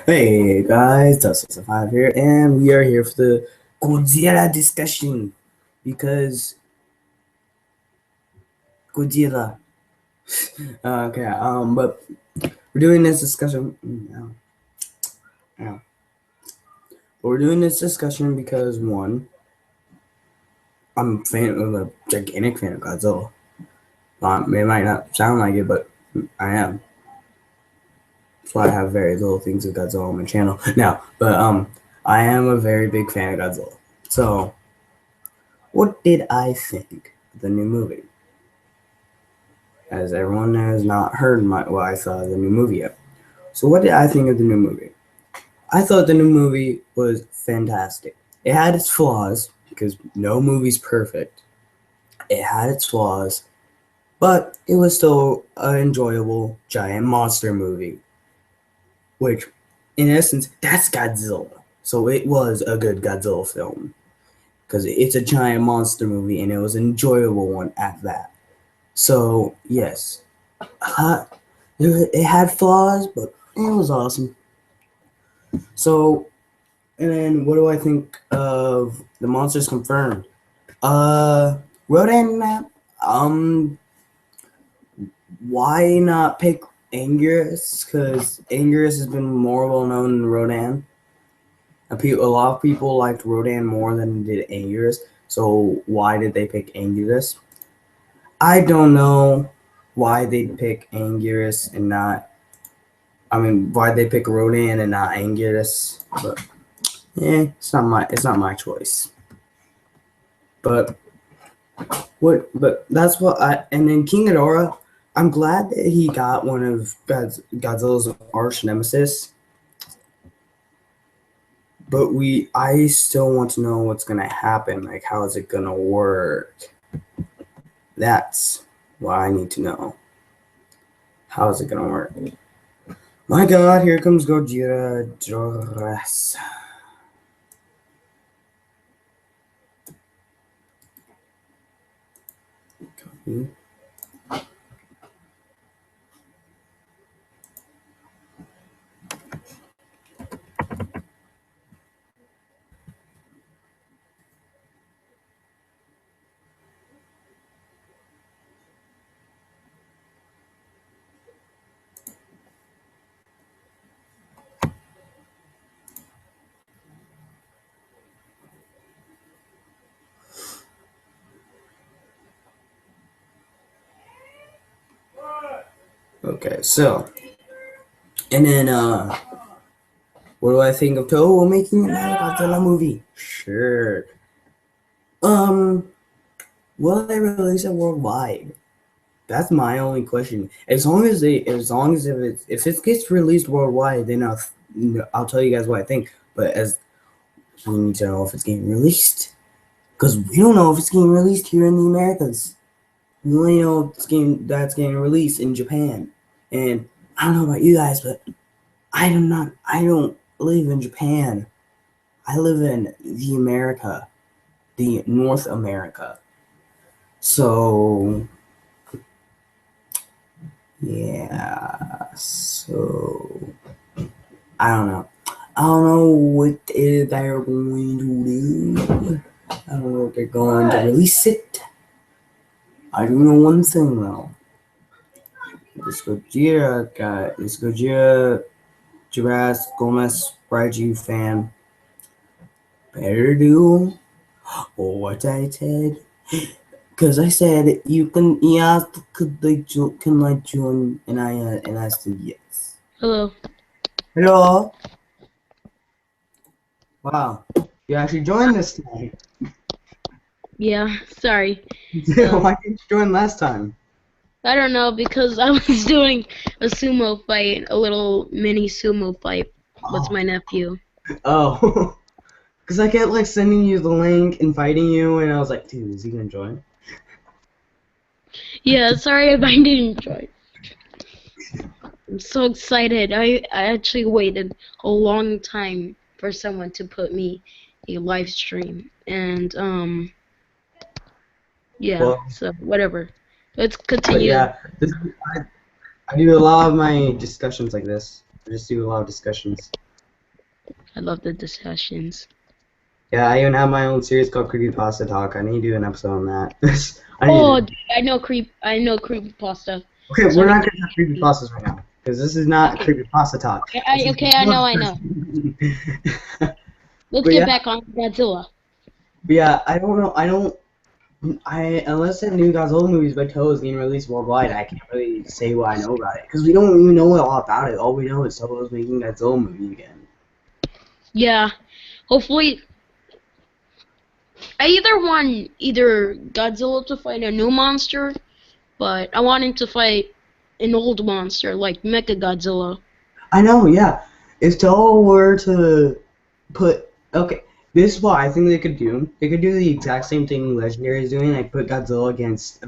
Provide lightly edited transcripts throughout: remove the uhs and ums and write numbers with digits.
Hey guys, Dust5 here, and we are here for the Godzilla discussion because Godzilla. But we're doing this discussion. Yeah. But we're doing this discussion because one, I'm a gigantic fan of Godzilla. It might not sound like it, but I am. That's why I have very little things of Godzilla on my channel now. But I am a very big fan of Godzilla. So, what did I think of the new movie? As everyone has not heard what I thought of the new movie yet. So what did I think of the new movie? I thought the new movie was fantastic. It had its flaws, because no movie's perfect. It had its flaws, but it was still an enjoyable giant monster movie. Which, in essence, that's Godzilla. So it was a good Godzilla film. Because it's a giant monster movie, and it was an enjoyable one at that. So, yes. It had flaws, but it was awesome. So, and then what do I think of the monsters confirmed? Rodan map. Why not pick Anguirus? Because Anguirus has been more well known than Rodan. A lot of people liked Rodan more than did Anguirus. So why did they pick Anguirus? I don't know why they pick Anguirus and not. Why they pick Rodan and not Anguirus? But it's not my choice. But that's what I. And then King Ghidorah, I'm glad that he got one of Godzilla's arch nemesis. But I still want to know what's gonna happen. Like, how is it gonna work? That's what I need to know. How is it gonna work? My God, here comes Godzilla. Copy. Okay, so, and then, what do I think of Toho making another Godzilla movie? Sure. Will they release it worldwide? That's my only question. If it gets released worldwide, then I'll tell you guys what I think. But we need to know if it's getting released, because we don't know if it's getting released here in the Americas. We only know that's getting released in Japan. And I don't know about you guys, but I don't live in Japan. I live in the North America. So, yeah. So, I don't know. I don't know what they're going to do. I don't know if they're going to release it. I do know one thing though. This Gojira Jurassic Gomez Raiju fan better do what I said. Because I said he asked can I join, and I said yes. Hello. Hello. Wow, you actually joined this time. Yeah, sorry. Why didn't you join last time? I don't know, because I was doing a sumo fight, a little mini sumo fight with my nephew. Oh, because I kept like sending you the link, inviting you, and I was like, dude, is he gonna join? Yeah, sorry if I didn't join. I'm so excited. I actually waited a long time for someone to put me a live stream, and yeah, Well, so whatever. Let's but continue. yeah, I do a lot of my discussions like this. I just do a lot of discussions. I love the discussions. Yeah, I even have my own series called Creepypasta Talk. I need to do an episode on that. I need Oh, to. dude, I know creepypasta. Okay, So we're I'm not gonna have excited. creepypastas right now because this is not Okay. creepypasta talk. This is Okay, I know, I know. Let's but get yeah, back on Godzilla. but yeah, I don't know. I unless the new Godzilla movies by Toho is being released worldwide, I can't really say what I know about it because we don't even know a lot about it. All we know is Toho is making Godzilla movie again. Yeah, hopefully, I either want either Godzilla to fight a new monster, but I want him to fight an old monster like Mecha Godzilla. I know, yeah. If Toho were to put okay, this is what I think they could do. They could do the exact same thing Legendary is doing. Like put Godzilla against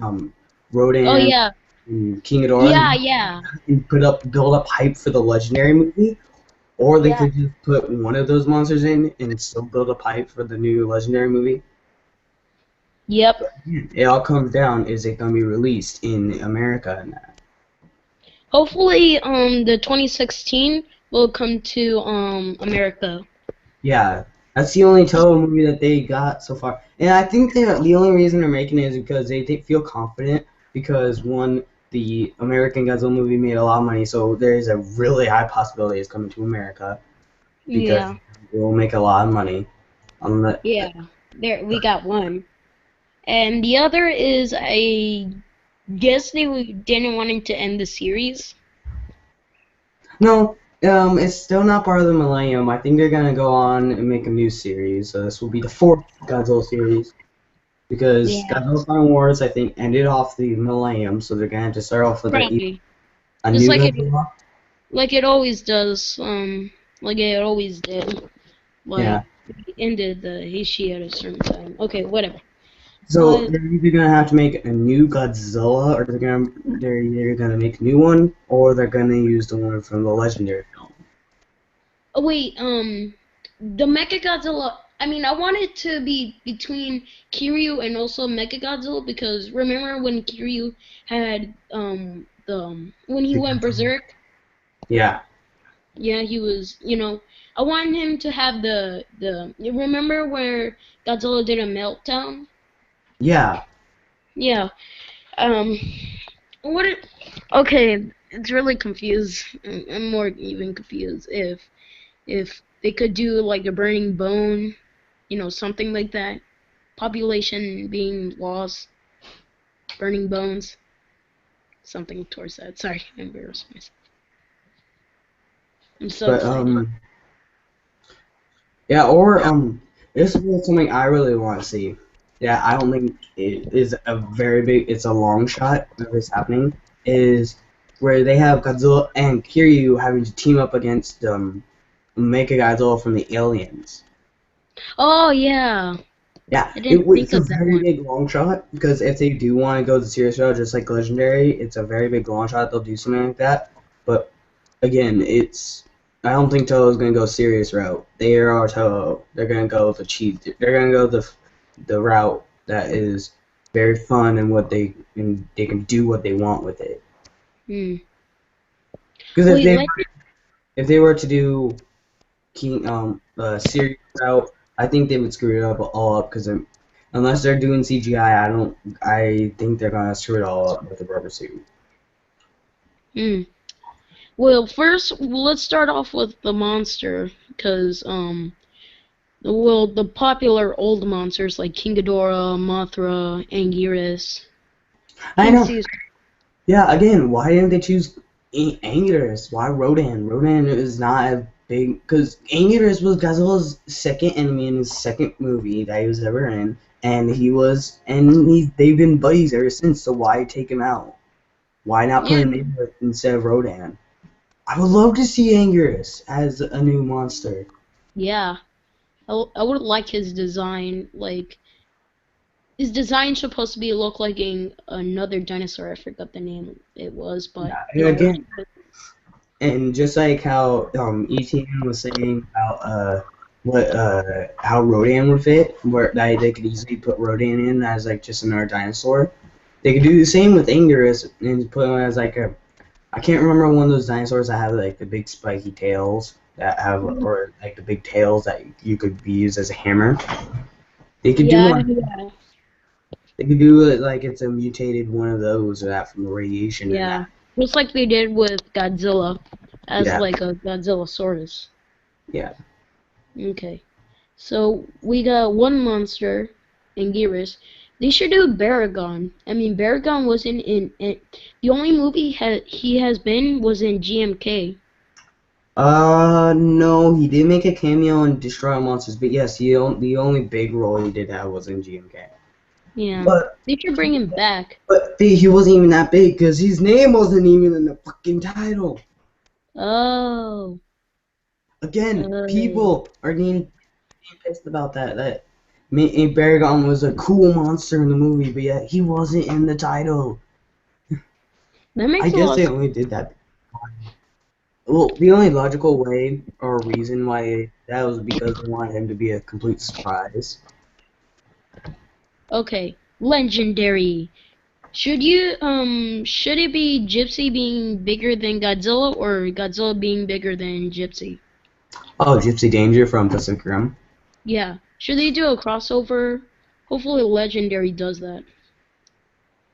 Oh Rodan yeah, and King Ghidorah yeah, yeah, and build up hype for the Legendary movie. Or they yeah. could just put one of those monsters in and still build up hype for the new Legendary movie. Yep. It all comes down, is it gonna be released in America and that? Hopefully, the 2016 will come to America. Yeah, that's the only Toho movie that they got so far, and I think the only reason they're making it is because they feel confident because one, the American Godzilla movie made a lot of money, so there is a really high possibility it's coming to America because Yeah, it will make a lot of money. On the yeah. There, we got one, and the other is I guess didn't want him to end the series. No, it's still not part of the Millennium. I think they're gonna go on and make a new series, so this will be the fourth Godzilla series. Because Yeah, Godzilla Final Wars, I think, ended off the Millennium, so they're gonna have to start off with probably. a Just new Godzilla. like it always does. Like it always did. Like Yeah. it ended the Heishi at a certain time. Okay, whatever. So But they're either gonna have to make a new Godzilla, or they're either gonna make a new one, or they're gonna use the one from the Legendary film. oh wait, the Mechagodzilla. I mean, I want it to be between Kiryu and also Mechagodzilla because remember when Kiryu had when he The went Godzilla. berserk? Yeah. Yeah, he was. I want him to have the. You remember where Godzilla did a meltdown? Yeah. Yeah. Um. What? Okay, it's really confused. I'm more even confused if they could do like a burning bone, something like that. Population being lost, burning bones, something towards that. Sorry, I embarrassed myself. I'm so But excited. yeah, or this is something I really want to see. Yeah, I don't think it is a very big. It's a long shot of this happening. Is where they have Godzilla and Kiryu having to team up against Mechagodzilla from the aliens. Oh yeah, Yeah, I didn't think it's a of that very one. big long shot because if they do want to go the serious route, just like Legendary, it's a very big long shot. They'll do something like that. But again, I don't think Toho is gonna go serious route. They are Toho. They're gonna go the cheap. They're gonna go the route that is very fun and they can do what they want with it. Hmm. Because Wait, let if they were to do King serious route, I think they would screw it up all up because unless they're doing CGI, I think they're gonna screw it all up with the rubber suit. Hmm. Well, first let's start off with the monster, because well, the popular old monsters like King Ghidorah, Mothra, Anguirus, I King know. Caesar. Yeah, again, why didn't they choose Anguirus? Why Rodan? Rodan is not a big because Anguirus was Godzilla's second enemy in his second movie that he was ever in, and they've been buddies ever since. So why take him out? Why not put Yeah, him in instead of Rodan? I would love to see Anguirus as a new monster. yeah. I would like his design. Like his design supposed to be look like another dinosaur. I forgot the name it was, but Yeah, and again, and just like how ETN was saying about what how Rodan would fit, where they could easily put Rodan in as like just another dinosaur. They could do the same with Anguirus and put him as like a I can't remember one of those dinosaurs that have like the big spiky tails that have, or like the big tails that you could be used as a hammer. They could do Yeah, one. yeah, They could do it like it's a mutated one of those, or that from the radiation and yeah. that. Just like they did with Godzilla, as Yeah, like a Godzillasaurus. yeah. Okay. So we got one monster in Gearus. They should do Baragon. I mean, Baragon was in the only movie he has been was in GMK. No, he did make a cameo in Destroy All Monsters, but yes, the only big role he did have was in GMK. Yeah, But they should bring him back. he wasn't even that big because his name wasn't even in the fucking title. Oh, Again, uh, people are getting pissed about that. Baragon was a cool monster in the movie, but yet he wasn't in the title. that I makes a guess lot of they sense. only did that. Well, the only logical way or reason why that was because they wanted him to be a complete surprise. Okay, legendary. Should it be Gypsy being bigger than Godzilla or Godzilla being bigger than Gypsy? Oh, Gypsy Danger from Pacific Rim. Yeah. Should they do a crossover? Hopefully Legendary does that.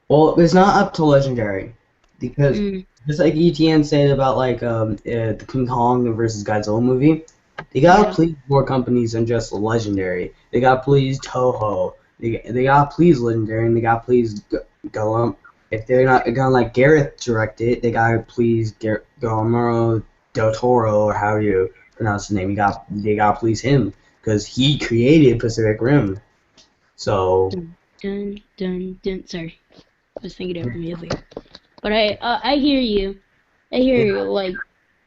Well, it's not up to Legendary because Mm, just like ETN said about like the King Kong versus Godzilla movie, they gotta yeah. please more companies than just Legendary. They gotta please Toho. They gotta please Legendary, and they gotta please go. If they're not gonna let Gareth direct it, they gotta please Guillermo del Toro, or how you pronounce his name. They gotta please him because he created Pacific Rim. So Dun, dun, dun, dun. Sorry. I was thinking of music. But I hear you. I hear yeah, you. Like,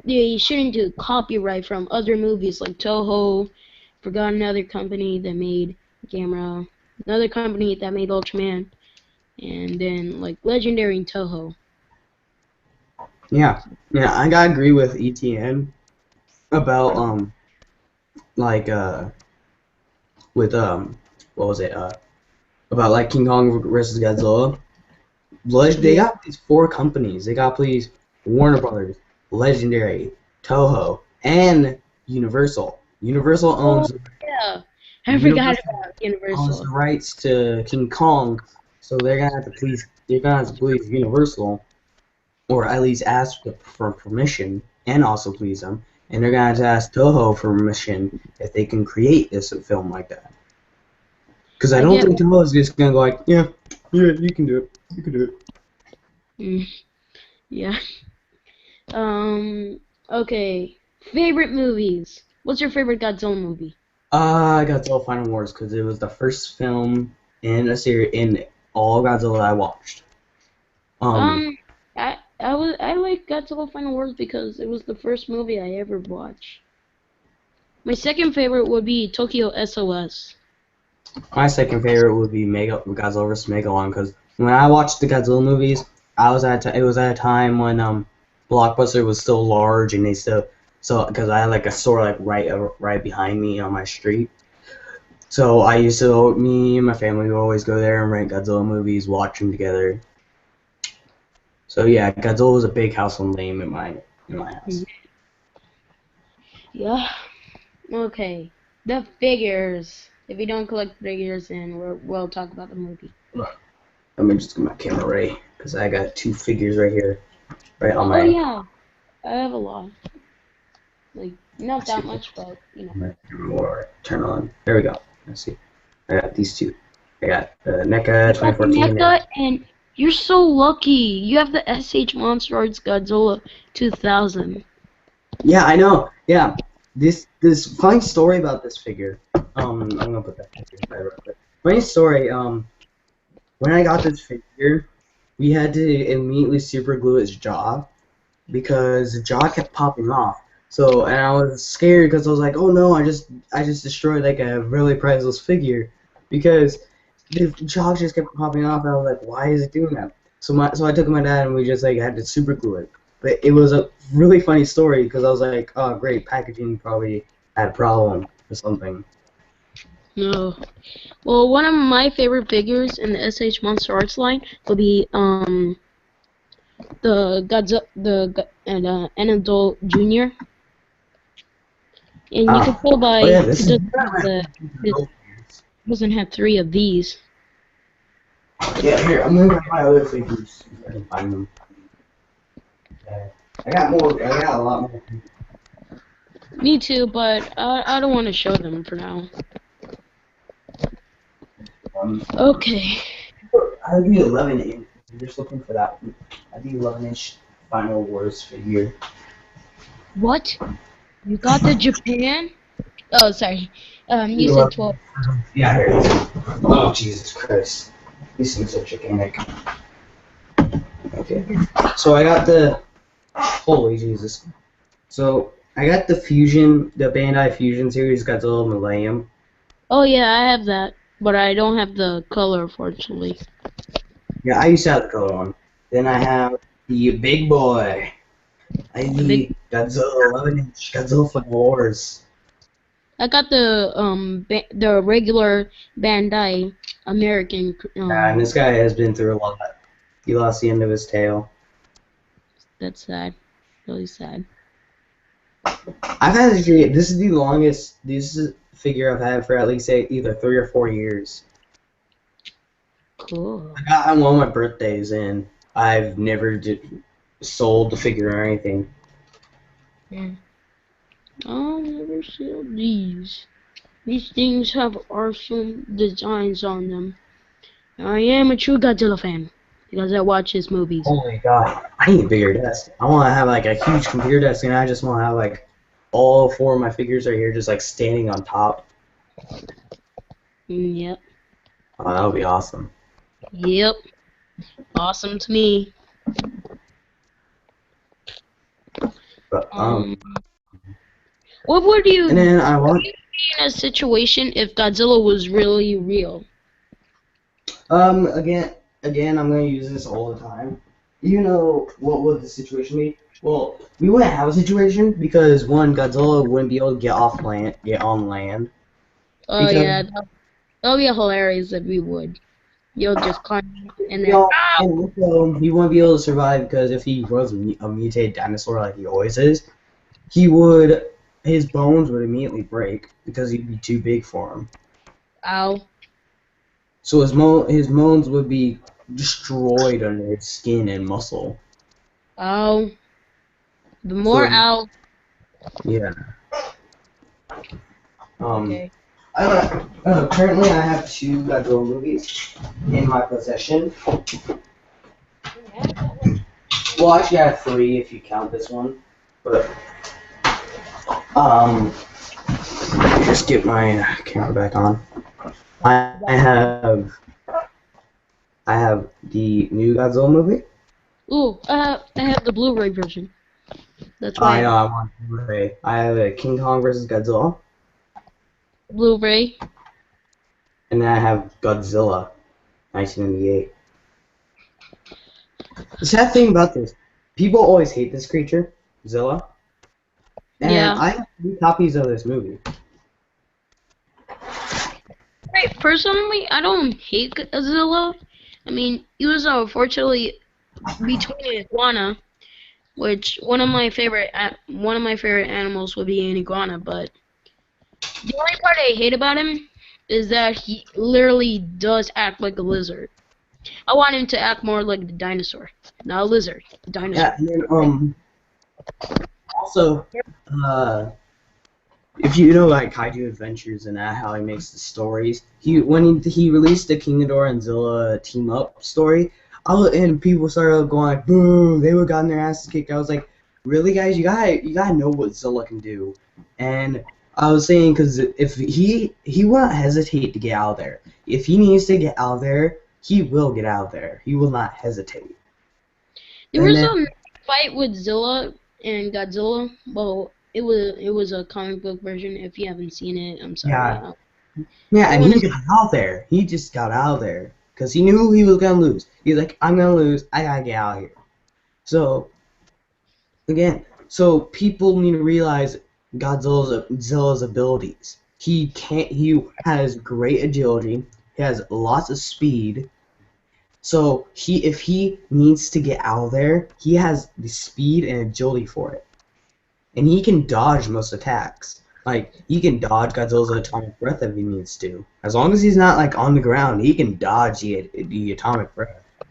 they shouldn't do copyright from other movies like Toho. Forgot another company that made Gamera. Another company that made Ultraman. And then, like, Legendary and Toho. yeah, yeah. I gotta agree with ETN about like with what was it about like King Kong versus Godzilla. They Yeah. got these four companies. They got please Warner Brothers, Legendary, Toho, and Universal. Oh, yeah. I forgot Universal about owns the Universal. rights to King Kong, so they're gonna have to please. They're gonna have to please Universal, or at least ask for permission, and also please them. And they're gonna have to ask Toho for permission if they can create this film like that. Because I I don't get. think Toho is just gonna go like, yeah, yeah, you can do it, you can do it. Mm, yeah. Um. Okay. Favorite movies. What's your favorite Godzilla movie? Godzilla Final Wars because it was the first film in a series in all Godzilla I watched. Um, Um. I like Godzilla Final Wars because it was the first movie I ever watched. My second favorite would be Tokyo SOS. my second favorite would be Mega Godzilla vs Megalon because when I watched the Godzilla movies, I was it was at a time when Blockbuster was still large and they still because I had like a store like right behind me on my street. So I used to me and my family would always go there and rent Godzilla movies, watch them together. So yeah, Godzilla was a big household name in my Mm, house. yeah. Okay. The figures. If you don't collect figures, then we'll talk about the movie. Let me just get my camera ready because I got two figures right here, right on Oh my. yeah, I have a lot. Like not Let's see that if much, but you know. my camera will turn on. There we go. Let's see. I got these two. I got the NECA You got the 2014 and NECA, and you're so lucky. You have the SH Monster Arts Godzilla 2000. yeah, I know. Yeah, this funny story about this figure. I'm gonna put that picture inside real quick. Funny story. When I got this figure, we had to immediately super glue its jaw because the jaw kept popping off. So and I was scared because I was like, oh no, I just destroyed like a really priceless figure because the jaw just kept popping off. And I was like, why is it doing that? So I took my dad and we just like had to super glue it. But it was a really funny story because I was like, oh great, packaging probably had a problem or something. No. Well, one of my favorite figures in the SH Monster Arts line would be the Godzilla and Anadol Jr. And you can Oh, tell by oh yeah, this it is. doesn't have three of these. Yeah, here, I'm gonna get my other figures if I can find them. Okay. I got more. I got a lot more. Me too, but I don't want to show them for now. Um, Okay. I do 11 inch. I'm just looking for that. I do 11-inch Final Wars figure. What? You got the Japan? Oh, sorry. You said 12. 11. Yeah, here it is. Oh, Jesus Christ. These things are gigantic. Okay. So I got the. Holy Jesus. So I got the Fusion, the Bandai Fusion series, Godzilla Millennium. Oh yeah, I have that, but I don't have the color, fortunately. Yeah, I used to have the color one. Then I have the big boy. I The big. the Godzilla 11-inch Godzilla Final Wars. I got the regular Bandai American. And this guy has been through a lot. He lost the end of his tail. That's sad. Really sad. I've had this figure. This is the longest. This is a figure I've had for at least either 3 or 4 years. Cool. I got on one of my birthdays, and I've never sold the figure or anything. Yeah. I'll never sell these. These things have awesome designs on them. I am a true Godzilla fan because I watch his movies. Holy God! I need a bigger desk. I want to have like a huge computer desk, and I just want to have like all four of my figures right here, just like standing on top. Yep. Oh, that would be awesome. Yep. Awesome to me. But What would you and then I want be in a situation if Godzilla was really real? again, I'm gonna use this all the time. You know what would the situation be? Well, we wouldn't have a situation because one, Godzilla wouldn't be able to get on land Oh because yeah, that'll be hilarious if we would. You'll just climb and you then know, and also he wouldn't be able to survive because if he was a mutated dinosaur like he always is, his bones would immediately break because he'd be too big for him. ow, So his bones would be destroyed under his skin and muscle. ow. The So more ow. yeah. Okay. Currently I have 2 Godzilla movies in my possession. Well, actually I have 3 if you count this one. But just get my camera back on. I have the new Godzilla movie. Ooh, I have the Blu-ray version. That's I why know I want Blu-ray. I have a King Kong vs. Godzilla, Blu-ray. and then I have Godzilla, 1998. The sad thing about this, people always hate this creature, Zilla, and Yeah. I have 3 copies of this movie. Right, personally, I don't hate Godzilla. I mean, he was unfortunately between an iguana, which one of my favorite animals would be an iguana. But the only part I hate about him is that he literally does act like a lizard. I want him to act more like the dinosaur, not a lizard. The dinosaur. Yeah, and then also if you know like Kaiju Adventures and that how he makes the stories, when he released the King Ghidorah and Zilla team up story, and people started going like, boo, they would have gotten their asses kicked. I was like, really guys, you gotta know what Zilla can do. And I was saying because if he will not hesitate to get out there. If he needs to get out there, he will get out there. He will not hesitate. There And was then a fight with Zilla and Godzilla. Well, it was a comic book version. If you haven't seen it, I'm sorry. yeah. Yeah, and he got out there. He just got out there because he knew he was gonna lose. He's like, I'm gonna lose. I gotta get out of here. So again, so people need to realize Godzilla's abilities. He has great agility. He has lots of speed. So if he needs to get out of there, he has the speed and agility for it, and he can dodge most attacks. Like he can dodge Godzilla's atomic breath if he needs to. As long as he's not like on the ground, he can dodge the atomic breath. Oh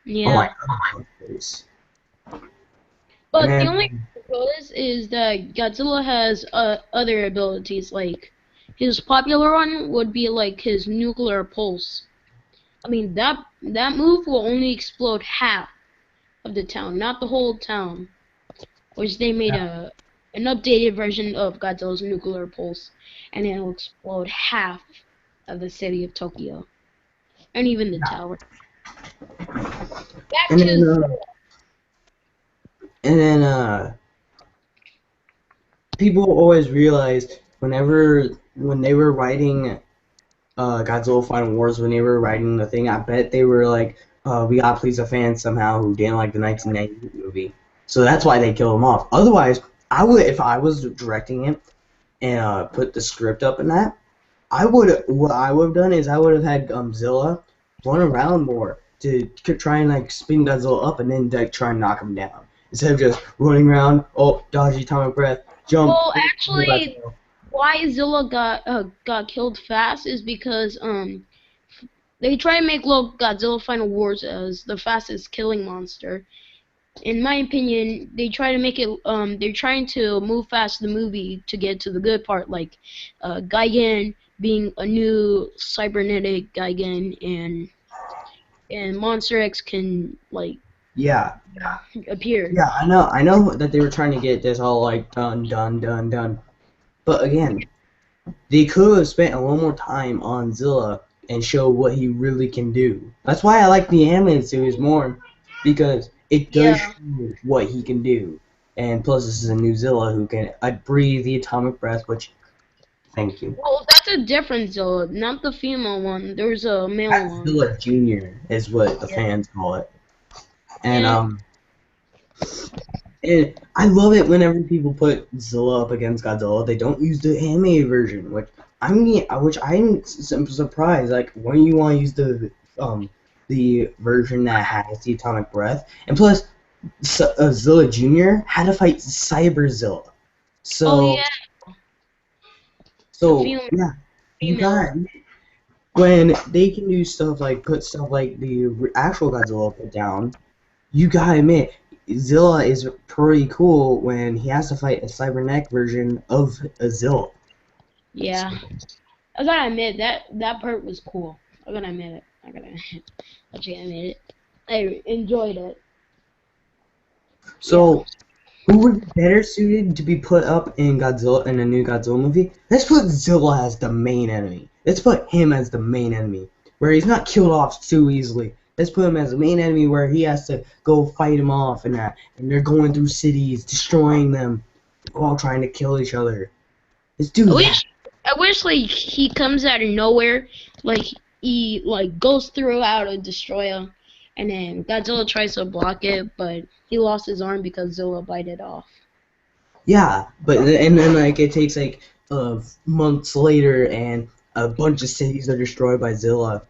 my Yeah. god. And But the only then is that Godzilla has other abilities. Like his popular one would be like his nuclear pulse. I mean that move will only explode half of the town, not the whole town. Which they made an updated version of Godzilla's nuclear pulse, and it'll explode half of the city of Tokyo, and even the tower. Back and to then and then people always realized when they were writing Godzilla Final Wars, when they were writing the thing, I bet they were like, we gotta please a fan somehow who didn't like the 1998 movie. So that's why they killed him off. Otherwise, I would, if I was directing it and put the script up in that, what I would have done is I would have had Zilla run around more to try and like spin Godzilla up and then like try and knock him down. Instead of just running around, oh, dodgy atomic breath, jump, well, kill actually, Godzilla. why Zilla got killed fast is because they try to make Godzilla Final Wars as the fastest killing monster. In my opinion, they try to make it they're trying to move fast the movie to get to the good part, like Gigan being a new cybernetic Gigan, and Monster X can like Yeah. appear. Yeah, I know that they were trying to get this all like done, done, done, done. But again, they could have spent a little more time on Zilla and show what he really can do. That's why I like the animated series more, because it does Yeah. show what he can do. And plus, this is a new Zilla who can breathe the atomic breath, which, thank you. Well, that's a different Zilla, not the female one. There's a male That's one. Zilla Junior is what the Yeah. fans call it. And Yeah. and I love it whenever people put Zilla up against Godzilla. They don't use the animated version, which I'm surprised. Like, when you want to use the version that has the atomic breath, and plus, Zilla Junior had to fight Cyber Zilla. Oh So yeah, the so yeah, you female. got when they can do stuff like put stuff like the actual Godzilla put down. You gotta admit, Zilla is pretty cool when he has to fight a cybernetic version of a Zilla. Yeah. I gotta admit that part was cool. I gotta admit it. I gotta actually admit it. I enjoyed it. Yeah. So, who would be better suited to be put up in Godzilla in a new Godzilla movie? Let's put Zilla as the main enemy. Let's put him as the main enemy, where he's not killed off too easily. Let's put him as the main enemy where he has to go fight him off and that, and they're going through cities, destroying them, all trying to kill each other. Let's do I that. wish I wish like he comes out of nowhere, like he like goes through out to destroy him, and then Godzilla tries to block it, but he lost his arm because Zilla bite it off. Yeah, but and then like it takes like months later, and a bunch of cities are destroyed by Zilla,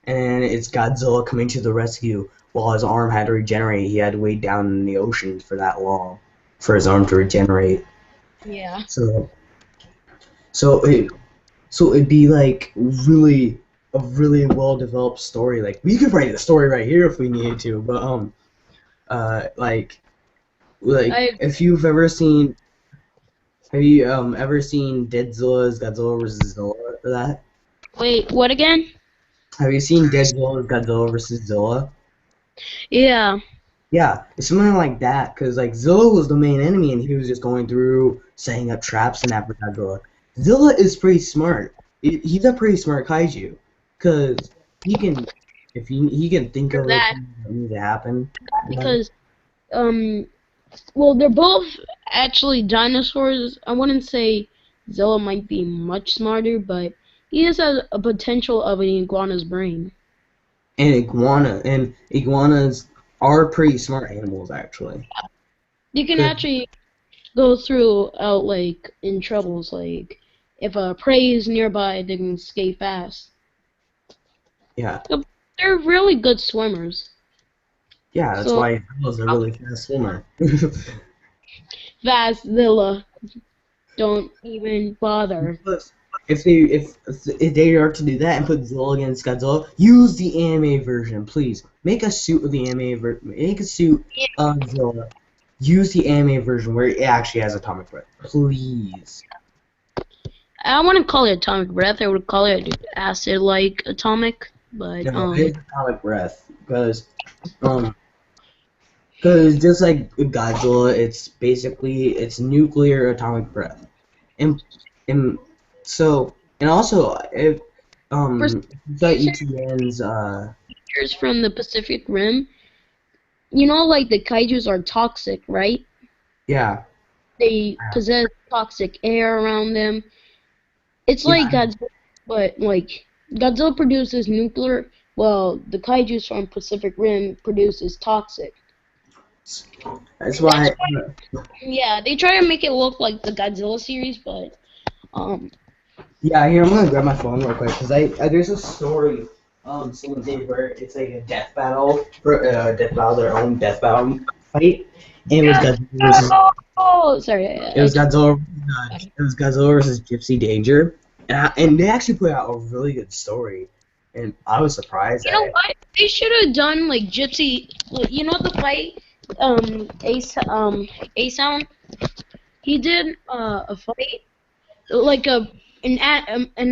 and it's Godzilla coming to the rescue. While his arm had to regenerate, he had to wait down in the ocean for that long for his arm to regenerate. Yeah. So so it so it'd be like really a really well developed story. Like we could write the story right here if we needed to, but like I if you've ever seen have you ever seen Deadzilla's Godzilla vs. Zilla for that? wait. What again? Have you seen Deadzilla's Godzilla vs. Zilla? Yeah. Yeah, it's something like that, because like Zilla was the main enemy and he was just going through setting up traps and that for Godzilla. Zilla is pretty smart. He's a pretty smart kaiju, because he can if he can think For of the that, things that need to happen. Right? because um, well, they're both actually dinosaurs. I wouldn't say Zilla might be much smarter, but he has a potential of an iguana's brain. And iguanas are pretty smart animals actually. You can 'Cause- actually go through out like in troubles, like if a prey is nearby, they can skate fast. yeah, So they're really good swimmers. yeah, that's So why Zilla's a really fast swimmer. fast Zilla. Don't even bother. Plus, if they are to do that and put Zilla against Godzilla, use the anime version, please. Make a suit of the anime version. Make a suit of Zilla. Use the anime version where it actually has atomic breath, please. I wouldn't call it atomic breath. I would call it acid-like atomic. But No, it is atomic breath um because just like Godzilla, it's nuclear atomic breath, and and so and also if for it's like ETN's creatures from the Pacific Rim, like the kaijus are toxic, right? yeah. They possess toxic air around them. It's like Yeah, Godzilla, but like Godzilla produces nuclear. Well, the kaijus from Pacific Rim produces toxic. that's That's why. Yeah, they try to make it look like the Godzilla series, but um, Yeah, here I'm gonna grab my phone real quick because I there's a story someone did where it's like a death battle for death battle their own death battle fight, and oh, sorry, It was Godzilla it was Godzilla versus Gypsy Danger, and they actually put out a really good story, and I was surprised you at know it. what? They should have done like Gypsy. Like, the fight, A Sound. He did a fight like an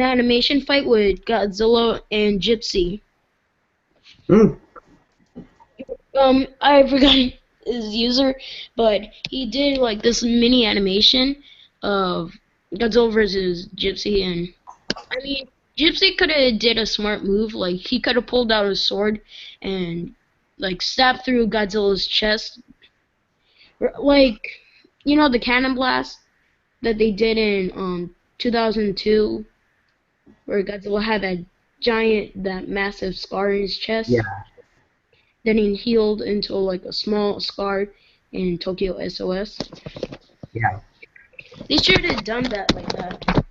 animation fight with Godzilla and Gypsy. Mm, I forgot his user, but he did like this mini animation of Godzilla versus Gypsy, and I mean, Gypsy could have did a smart move, like he could have pulled out his sword and like stabbed through Godzilla's chest, like the cannon blast that they did in 2002, where Godzilla had that massive scar in his chest. yeah, Then he healed into like a small scar in Tokyo SOS. yeah. They should have done that like that.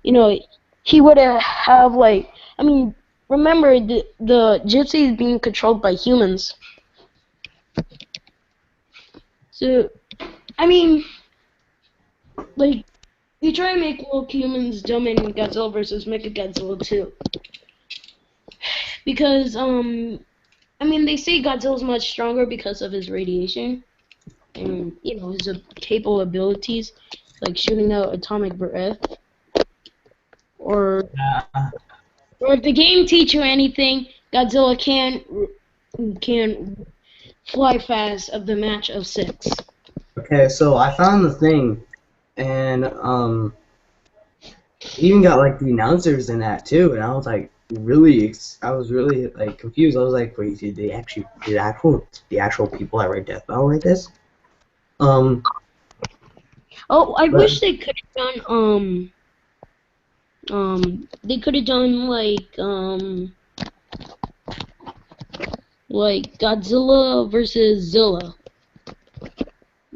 You know, he would have like. I mean, remember the gypsy is being controlled by humans. So I mean, like they try to make little humans dumb in Godzilla versus Mechagodzilla too. Because I mean they say Godzilla's much stronger because of his radiation and his capable abilities like shooting out atomic breath. Or Uh, or if the game teach you anything, Godzilla can fly fast of the match of six. okay, so I found the thing, and even got like the announcers in that too, and I was like I was really like confused. I was like, wait, the actual people that write Death Battle write this? Um, Oh, I but wish they could have done they could have done like Godzilla versus Zilla,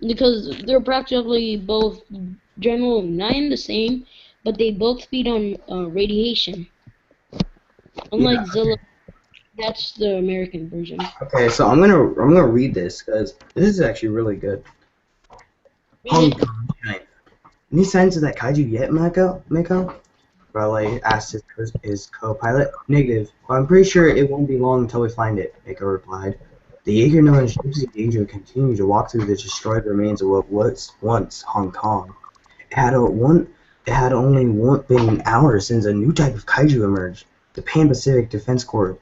because they're practically both general not in the same, but they both feed on radiation. yeah, Unlike Zilla, that's the American version. okay, so I'm gonna read this because this is actually really good. Read Hong it. Kong, China. Any signs of that kaiju yet, Mako? Raleigh asked his co-pilot. Negative, but I'm pretty sure it won't be long until we find it, Mako replied. The Jaeger known as Gypsy Danger continued to walk through the destroyed remains of what was once Hong Kong. It had only been an hour since a new type of kaiju emerged. The Pan-Pacific Defense Corps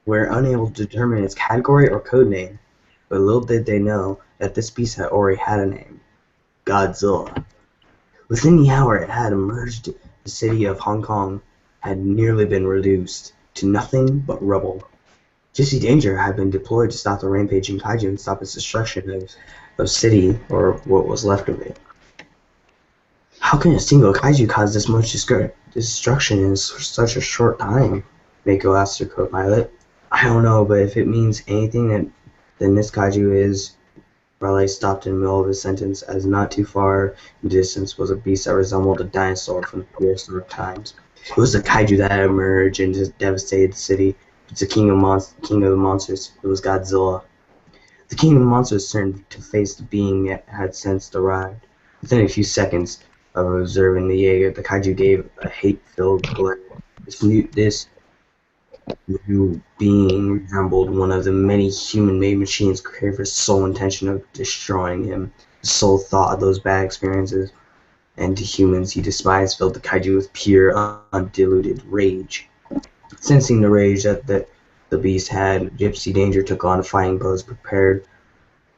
were unable to determine its category or code name, but little did they know that this beast had already had a name: Godzilla. Within the hour it had emerged, the city of Hong Kong had nearly been reduced to nothing but rubble. Gypsy Danger had been deployed to stop the rampaging kaiju and stop its destruction of city, or what was left of it. How can a single kaiju cause this much destruction in such a short time? Mako asked her co-pilot. I don't know, but if it means anything, then this kaiju is. Raleigh stopped in the middle of his sentence, as not too far in the distance was a beast that resembled a dinosaur from the prehistoric times. It was the kaiju that had emerged and just devastated the city. It's the king of the monsters. It was Godzilla. The king of the monsters turned to face the being that had since arrived. Within a few seconds, of observing the Jaeger, the kaiju gave a hate-filled glare. This new being resembled one of the many human-made machines created for the sole intention of destroying him. The sole thought of those bad experiences and to humans he despised filled the kaiju with pure, undiluted rage. Sensing the rage that the beast had, Gypsy Danger took on a fighting pose, prepared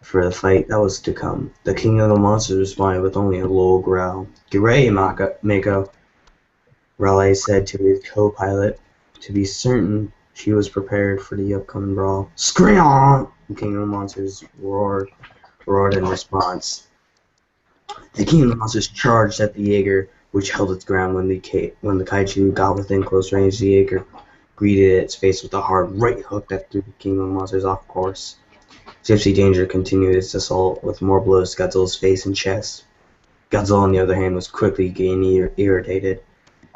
for the fight that was to come. The king of the monsters responded with only a low growl. "Get ready, Mako," Raleigh said to his co-pilot. To be certain she was prepared for the upcoming brawl. "Scream!" The king of the monsters roared in response. The king of the monsters charged at the Jaeger, which held its ground when the kaiju got within close range. The Jaeger greeted its face with a hard right hook that threw the king of the monsters off course. Gypsy Danger continued its assault with more blows to Godzilla's face and chest. Godzilla, on the other hand, was quickly getting irritated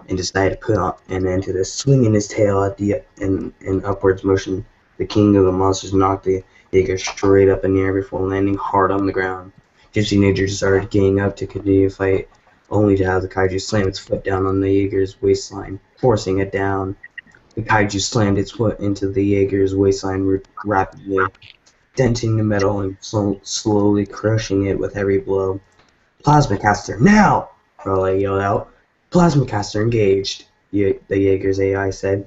and decided to put an end to this. Swinging his tail at in upwards motion, the king of the monsters knocked the Jaeger straight up in the air before landing hard on the ground. Gypsy Danger started getting up to continue the fight, only to have the kaiju slam its foot down on the Jaeger's waistline, forcing it down. The kaiju slammed its foot into the Jaeger's waistline rapidly, denting the metal and slowly crushing it with every blow. "Plasma caster, now!" Raleigh yelled out. "Plasma caster engaged," the Jaeger's AI said.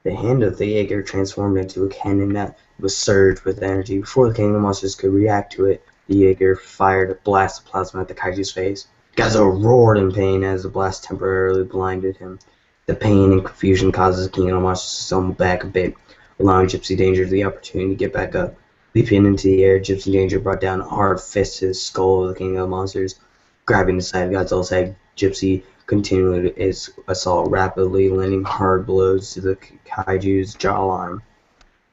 The hand of the Jaeger transformed into a cannon that was surged with energy. Before the king of the monsters could react to it, the Jaeger fired a blast of plasma at the kaiju's face. Godzilla roared in pain as the blast temporarily blinded him. The pain and confusion causes the king of the monsters to stumble back a bit, allowing Gypsy Danger the opportunity to get back up. Leaping into the air, Gypsy Danger brought down a hard fist to the skull of the king of the monsters. Grabbing the side of Godzilla's head, Gypsy continued its assault rapidly, landing hard blows to the kaiju's jawline.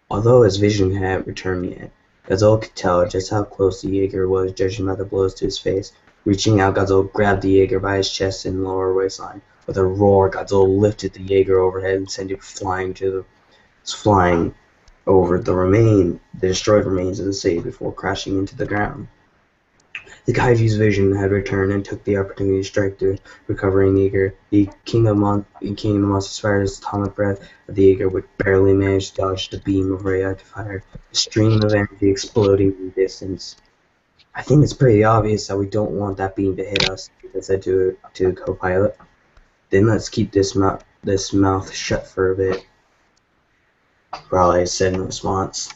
Although his vision hadn't returned yet, Godzilla could tell just how close the Jaeger was, judging by the blows to his face. Reaching out, Godzilla grabbed the Jaeger by his chest and lower waistline. With a roar, Godzilla lifted the Jaeger overhead and sent it flying over the destroyed remains of the city before crashing into the ground. The kaiju's vision had returned and took the opportunity to strike the recovering Jaeger. The king of the monsters fired his atomic breath at the Jaeger, which barely managed to dodge the beam of radioactive fire, a stream of energy exploding in the distance. "I think it's pretty obvious that we don't want that beam to hit us," I said to the co-pilot. "Then let's keep this mouth shut for a bit," Raleigh said in response.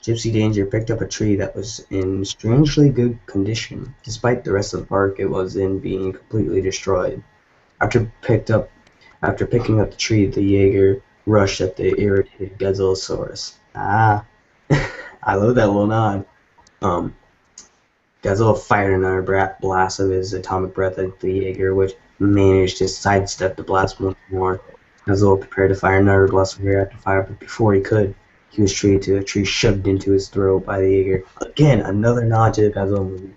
Gypsy Danger picked up a tree that was in strangely good condition, despite the rest of the park it was in being completely destroyed. After picking up the tree, the Jaeger rushed at the irritated Godzillasaurus. Ah, I love that little nod. Godzilla fired another blast of his atomic breath at the Jaeger, which managed to sidestep the blast once more. Godzilla prepared to fire another blast of radioactive fire, but before he could, he was treated to a tree shoved into his throat by the Jaeger. Again, another nod to the Godzilla movie.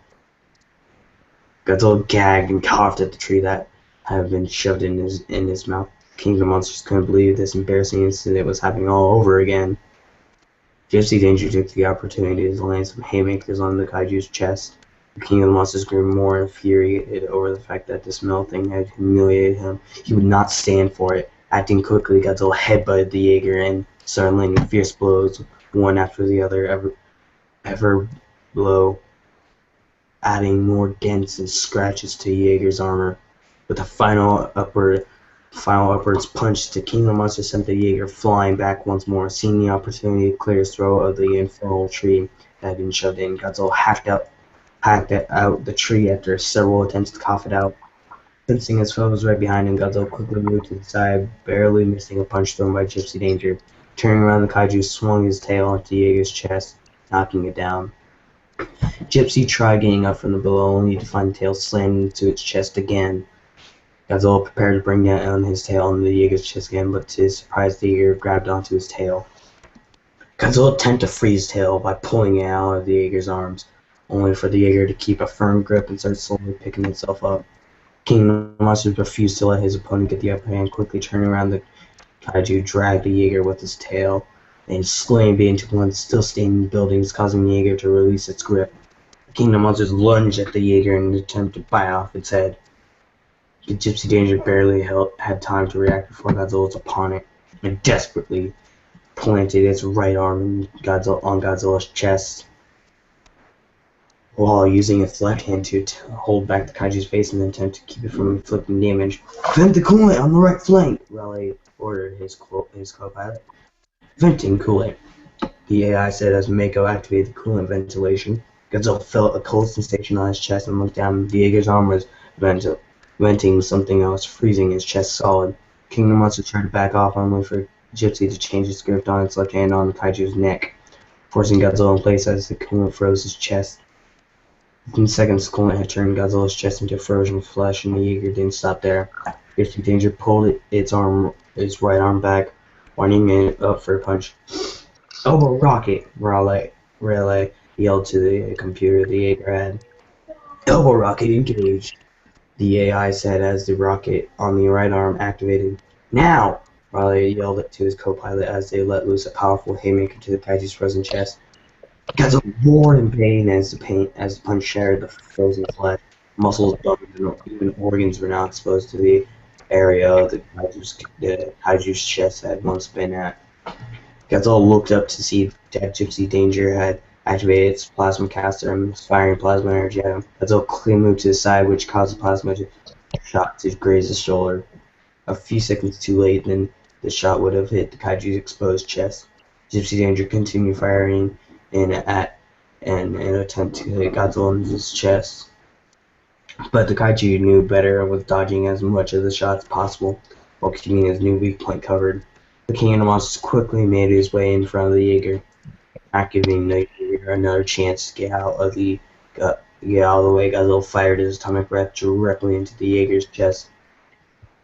Godzilla gagged and coughed at the tree that had been shoved in his mouth. King of the Monsters couldn't believe this embarrassing incident was happening all over again. Gypsy Danger took the opportunity to land some haymakers on the kaiju's chest. The King of the Monsters grew more infuriated over the fact that this melting had humiliated him. He would not stand for it. Acting quickly, Godzilla headbutted the Jaeger and started landing fierce blows, one after the other, every blow adding more dents and scratches to Jaeger's armor. With a final upwards punch, the King of the Monsters sent the Jaeger flying back once more. Seeing the opportunity to clear his throat of the infernal tree that had been shoved in, Godzilla hacked out the tree after several attempts to cough it out. Sensing his foe was right behind him, Godzilla quickly moved to the side, barely missing a punch thrown by Gypsy Danger. Turning around, the kaiju swung his tail into Jaeger's chest, knocking it down. Gypsy tried getting up from the below, only to find the tail slammed into its chest again. Godzilla prepared to bring down his tail into the Jaeger's chest again, but to his surprise, the Jaeger grabbed onto his tail. Godzilla attempted to free his tail by pulling it out of the Jaeger's arms, only for the Jaeger to keep a firm grip and start slowly picking itself up. King of the Monsters refused to let his opponent get the upper hand. Quickly turning around, the kaiju dragged the Jaeger with his tail and slammed it into one still standing buildings, causing the Jaeger to release its grip. The King of the Monsters lunged at the Jaeger in an attempt to bite off its head. The Gypsy Danger barely had time to react before Godzilla was upon it and desperately planted its right arm on Godzilla's chest while using its left hand to hold back the kaiju's face in an attempt to keep it from inflicting damage. "Vent the coolant on the right flank," Raleigh ordered his co-pilot. "Venting coolant," the AI said as Mako activated the coolant ventilation. Godzilla felt a cold sensation on his chest and looked down. The Jaeger's arm was venting something that was freezing his chest solid. King of Monsters tried to back off, only for Gypsy to change its grip on its left hand on the kaiju's neck, forcing Godzilla in place as the coolant froze his chest. Within seconds, the coolant had turned Godzilla's chest into frozen flesh, and the Jaeger didn't stop there. Gypsy Danger pulled its right arm back, winding it up for a punch. "Elbow rocket!" Raleigh yelled to the computer the Jaeger had. "Elbow rocket engaged," the AI said as the rocket on the right arm activated. "Now!" Raleigh yelled to his co-pilot as they let loose a powerful haymaker to the kaiju's frozen chest. Godzilla roared in pain as the punch shattered the frozen flesh. Muscles, bones, and even organs were now exposed to the area the kaiju's chest had once been at. Godzilla looked up to see that Gypsy Danger had activated its plasma caster and was firing plasma energy at him. Godzilla quickly moved to the side, which caused the plasma shot to graze his shoulder. A few seconds too late, then the shot would have hit the kaiju's exposed chest. Gypsy Danger continued firing in an attempt to hit Godzilla in his chest. But the kaiju knew better and was dodging as much of the shots as possible while keeping his new weak point covered. The King of the Monsters quickly made his way in front of the Jaeger, not giving the Jaeger another chance to get out of the way. Godzilla fired his atomic breath directly into the Jaeger's chest.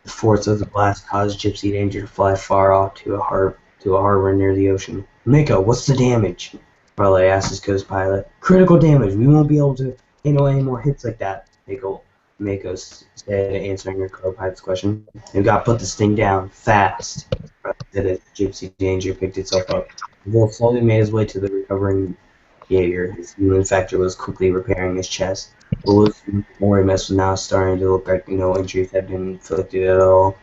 The force of the blast caused Gypsy Danger to fly far off to a harbor near the ocean. "Mako, what's the damage?" Raleigh asked his co-pilot. "Critical damage. We won't be able to handle any more hits like that," Mako said, answering her co-pilot's question. "We've got to put this thing down fast," Raleigh said as Gypsy Danger picked itself up. The wolf slowly made his way to the recovering Jaeger. His human factor was quickly repairing his chest. The loose memory mess was now starting to look like no injuries had been inflicted at all.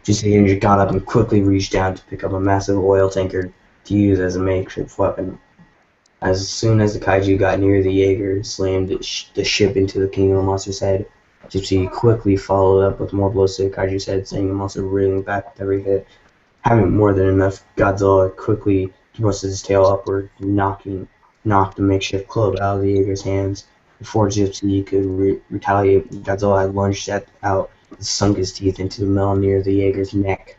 Gypsy Danger got up and quickly reached down to pick up a massive oil tanker to use as a makeshift weapon. As soon as the kaiju got near the Jaeger, slammed the ship into the King of the Monster's head. Gypsy quickly followed up with more blows to the kaiju's head, sending the monster reeling back with every hit. Having more than enough, Godzilla quickly thrusted his tail upward, knocked the makeshift club out of the Jaeger's hands. Before Gypsy could retaliate, Godzilla had lunged out and sunk his teeth into the metal near the Jaeger's neck.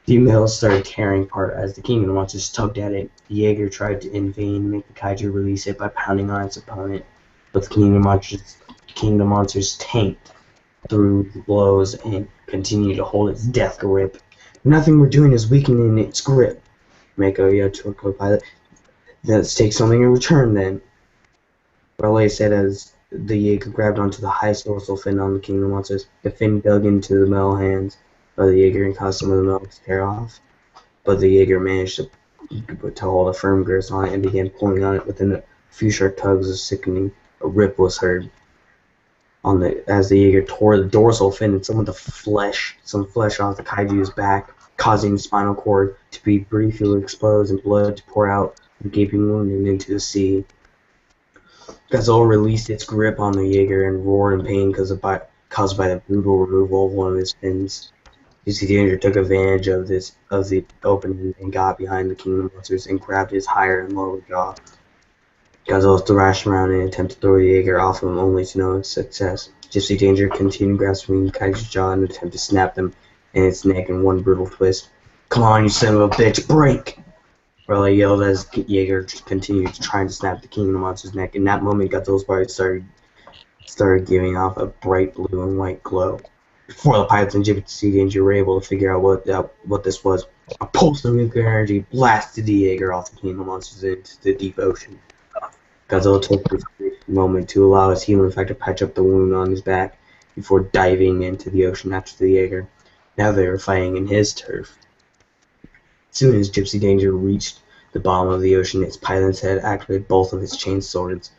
The metal started tearing apart as the King of the Monsters tugged at it. The Jaeger tried to in vain make the kaiju release it by pounding on its opponent, but the King of the Monsters tanked through the blows and continued to hold its death grip. "Nothing we're doing is weakening its grip," Mako yelled to her co-pilot. "Let's take something in return, then," Raleigh said as the Jaeger grabbed onto the highest dorsal fin on the King of the Monsters. The fin dug into the metal hands of the Jaeger and caused some of the metal to tear off. But the Jaeger managed to hold a firm grip on it and began pulling on it. Within a few sharp tugs of sickening, a rip was heard as the Jaeger tore the dorsal fin and some flesh off the kaiju's back, causing the spinal cord to be briefly exposed and blood to pour out of the gaping wound and into the sea. Godzilla released its grip on the Jaeger and roared in pain caused by the brutal removal of one of his fins. Gypsy Danger took advantage of the opening and got behind the King of the Monsters and grabbed his higher and lower jaw. Godzilla thrashed around in an attempt to throw the Jaeger off him, only to no success. Gypsy Danger continued grasping the kaiju's jaw in an attempt to snap them in its neck in one brutal twist. "Come on, you son of a bitch, break!" Raleigh yelled as Jaeger continued trying to snap the King of the Monster's neck. In that moment, Godzilla's body started giving off a bright blue and white glow. Before the pilots and Gypsy Danger were able to figure out what this was, a pulse of nuclear energy blasted the Jaeger off the King of the Monsters into the deep ocean. Godzilla took this moment to allow his healing effect to patch up the wound on his back before diving into the ocean after the Jaeger. Now they were fighting in his turf. As soon as Gypsy Danger reached the bottom of the ocean, its pilots had activated both of its chain swords.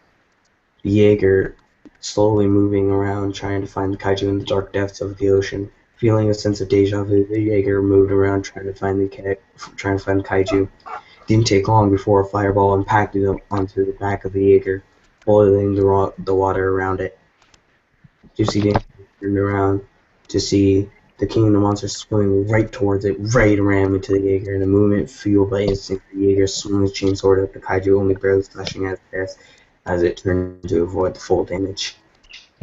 The Jaeger slowly moving around trying to find the kaiju in the dark depths of the ocean. Feeling a sense of deja vu, the Jaeger moved around trying to find the kaiju. It didn't take long before a fireball impacted onto the back of the Jaeger, boiling the water around it. Gypsy Dan turned around to see the king of the monsters swimming right towards it, right ram into the Jaeger. In a movement fueled by instinct, the Jaeger swung his chainsword at the kaiju, only barely slashing at its chest as it turned to avoid the full damage.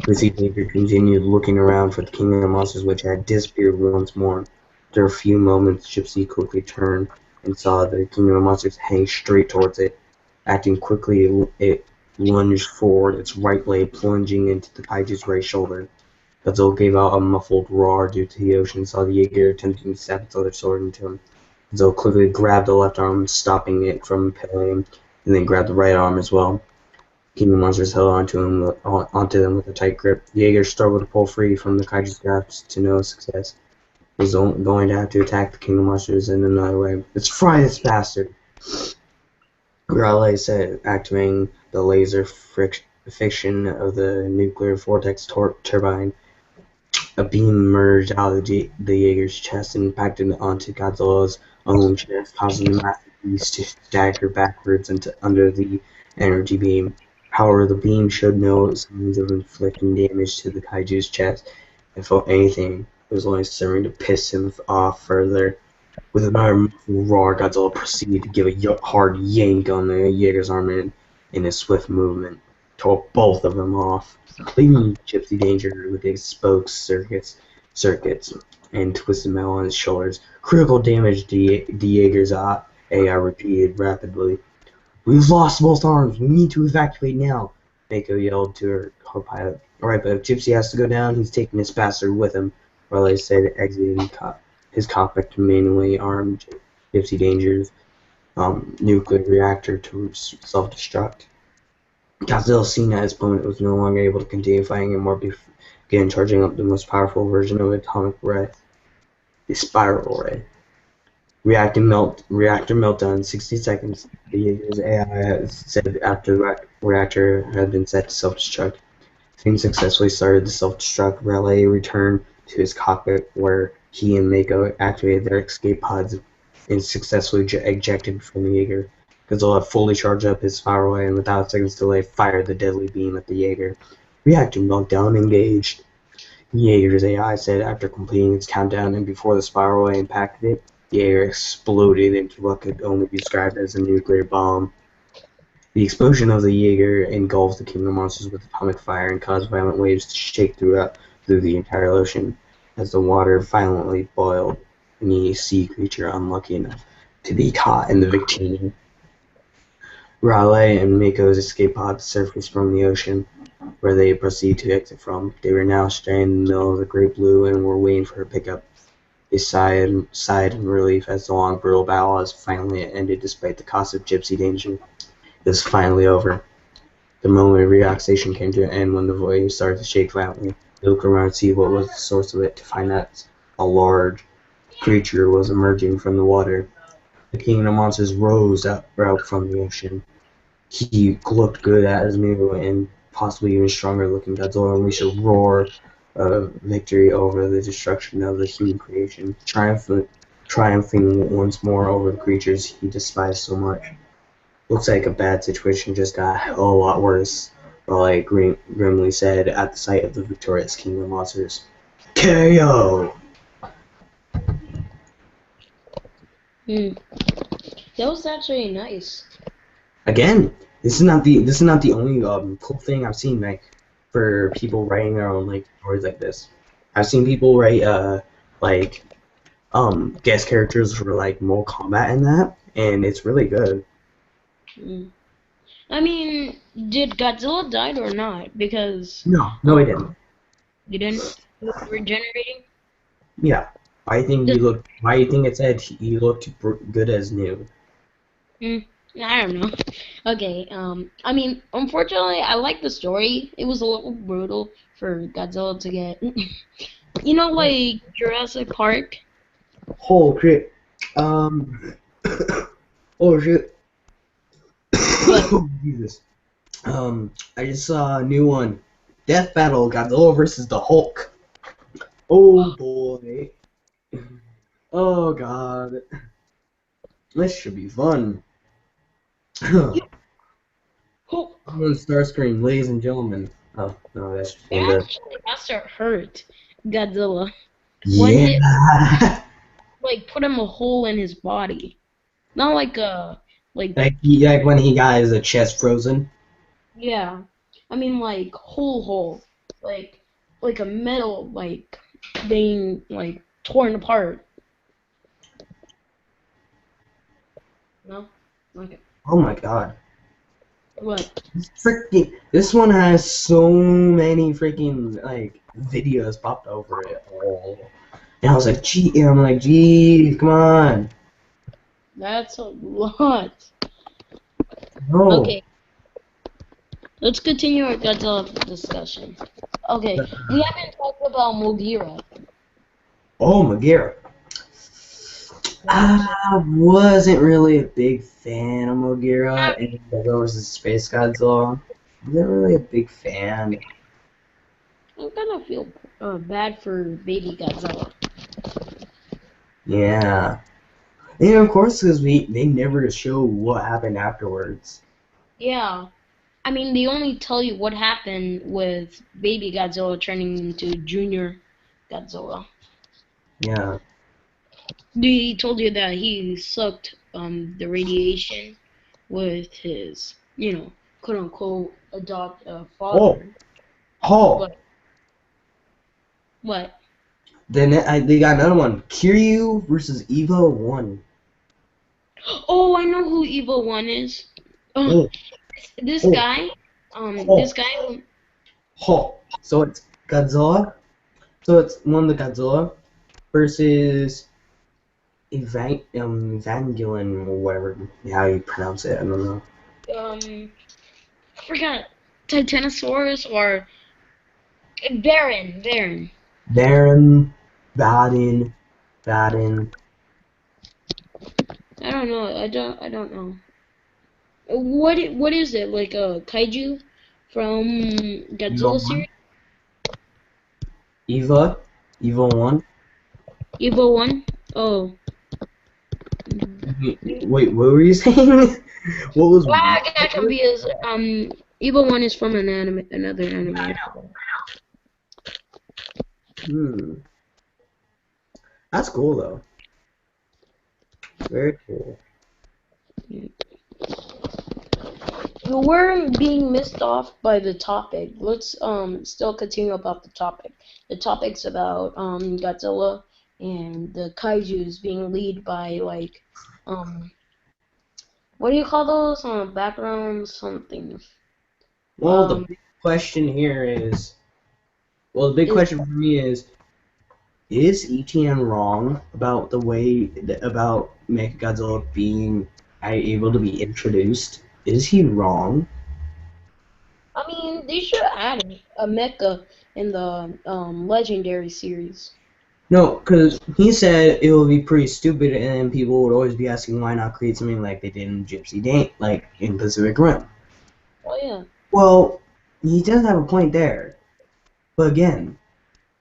Gypsy Danger continued looking around for the king of the monsters, which had disappeared once more. After a few moments, Gypsy quickly turned and saw the king of the monsters heading straight towards it. Acting quickly, it lunged forward, its right blade plunging into the kaiju's right shoulder. Godzilla gave out a muffled roar due to the ocean and saw the Jaeger attempting to stab its other sword into him. Godzilla quickly grabbed the left arm, stopping it from impaling him, and then grabbed the right arm as well. King of Monsters held onto them with a tight grip. The Jaeger struggled to pull free from the kaiju's grasp to no success. He was going to have to attack the King of Monsters in another way. Let's fry this bastard! Raleigh said, activating the laser fiction of the nuclear vortex turbine. A beam emerged out of the Jaeger's chest and impacted onto Godzilla's own chest, causing the massive beast to stagger backwards under the energy beam. However, the beam showed no signs of inflicting damage to the kaiju's chest. If anything, it was only serving to piss him off further. With another roar, Godzilla proceeded to give a hard yank on the Jaeger's arm in a swift movement, tore both of them off, leaving Gypsy Danger with exposed circuits and twisted metal on his shoulders. Critical damage to Jaeger's AI repeated rapidly. We've lost both arms. We need to evacuate now, Mako yelled to her co-pilot. Alright, but if Gypsy has to go down, he's taking his bastard with him, Raleigh said, exiting his cockpit to manually arm Gypsy Danger's nuclear reactor to self-destruct. Godzilla, seeing that his opponent was no longer able to continue fighting anymore, began charging up the most powerful version of atomic breath, the spiral ray. Reactor meltdown in 60 seconds. The Jaeger's AI said after the reactor had been set to self-destruct. Having successfully started the self-destruct, Raleigh returned to his cockpit where he and Mako activated their escape pods and successfully ejected from the Jaeger. Godzilla fully charged up his fireway and without a second's delay fired the deadly beam at the Jaeger. Reactor meltdown engaged. Jaeger's AI said after completing its countdown and before the spiral ray impacted it, the Jaeger exploded into what could only be described as a nuclear bomb. The explosion of the Jaeger engulfed the King of Monsters with atomic fire and caused violent waves to shake through the entire ocean as the water violently boiled any sea creature unlucky enough to be caught in the Victini. Raleigh and Mako's escape pod surfaced from the ocean, where they proceeded to exit from. They were now stranded in the middle of the Great Blue and were waiting for a pickup. They sighed in relief as the long, brutal battle has finally ended despite the cost of Gypsy Danger. It was finally over. The moment of relaxation came to an end when the wave started to shake violently. They looked around to see what was the source of it, to find that a large creature was emerging from the water. The king of the monsters rose up from the ocean. He looked good as new and possibly even stronger looking. Godzilla unleashed a roar of victory over the destruction of the human creation, triumphing once more over the creatures he despised so much. Looks like a bad situation just got a hell of a lot worse, Raleigh grimly said at the sight of the victorious king of monsters. KO! That was actually nice. Again, this is not the only cool thing I've seen like for people writing their own like stories like this. I've seen people write like guest characters for like Mortal Kombat and that, and it's really good. I mean, did Godzilla die or not? Because No, he didn't. he didn't. He was regenerating. Yeah, I think he Does, looked. Why do you think it said he looked good as new? I don't know. Okay. I mean, unfortunately, I like the story. It was a little brutal for Godzilla to get. Like Jurassic Park. Oh shit. Oh shit. But Jesus. I just saw a new one. Death Battle, Godzilla versus the Hulk. Oh boy. Oh god. This should be fun. You, I'm who on Starscream, ladies and gentlemen. Oh, no, that's just one bit. actually has to hurt Godzilla. One hit, Yeah. like, put him a hole in his body. Not like a, like, Like when he got his chest frozen. yeah. I mean, like, hole. Like, like a metal, like, being, like, torn apart. No? Okay. Oh my god. What? This one has so many freaking like videos popped over it all. And I was like, gee, and I'm like, geez, come on. That's a lot. No. Okay, let's continue our Godzilla discussion. Okay, we haven't talked about Mugira. Oh, Magira. That's I wasn't really a big fan of Mogira and Godzilla vs. Space Godzilla. Wasn't really a big fan. I'm gonna feel bad for baby Godzilla. Yeah. And of course, because they never show what happened afterwards. Yeah, I mean they only tell you what happened with baby Godzilla turning into Junior Godzilla. Yeah. He told you that he sucked the radiation with his, quote unquote adopt Oh, father. oh. But what? Then they got another one. Kiryu versus Evo 1. Oh, I know who Evil One is. Uh, Oh, this oh, guy, oh, this guy, oh. So it's Godzilla. So it's one of the Godzilla versus Evangelion or whatever how you pronounce it. I don't know. I forgot, Titanosaurus or Baron. Baron, Baden, Baden. I don't know. I don't know. What is it? Like a kaiju from Eva Godzilla 1. series? Eva 1. Evil One? Oh. Wait, what were you saying? What was Ah, I got confused. Evil One is from another anime. I forgot. Hmm. That's cool though. Very cool. We're being missed off by the topic. Let's still continue about the topic. The topic's about Godzilla and the kaijus being led by like um what do you call those? Background something. Well, the Um big question here is, well, the big is question for me is ETN wrong about the way about Mechagodzilla being able to be introduced? Is he wrong? I mean they should add a mecha in the legendary series. No, because he said it would be pretty stupid, and then people would always be asking why not create something like they did in Gypsy Dane, like in Pacific Rim. Oh yeah. Well, he does have a point there, but again,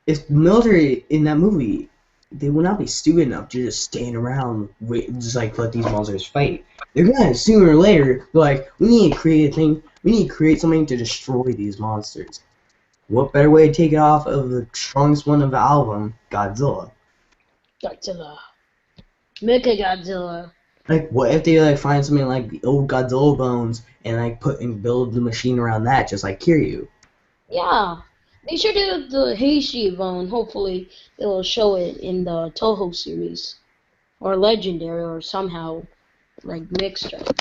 if the military in that movie, they will not be stupid enough to just stand around, wait, just like let these monsters fight. They're gonna sooner or later be like, we need to create a thing. We need to create something to destroy these monsters. What better way to take it off of the strongest one of the album, Godzilla? Godzilla. Mecha Godzilla. Like, what if they like find something like the old Godzilla bones and like put and build the machine around that, just like Kiryu? Yeah, they should do the Heishi bone. Hopefully, they'll show it in the Toho series or Legendary or somehow like mixed up.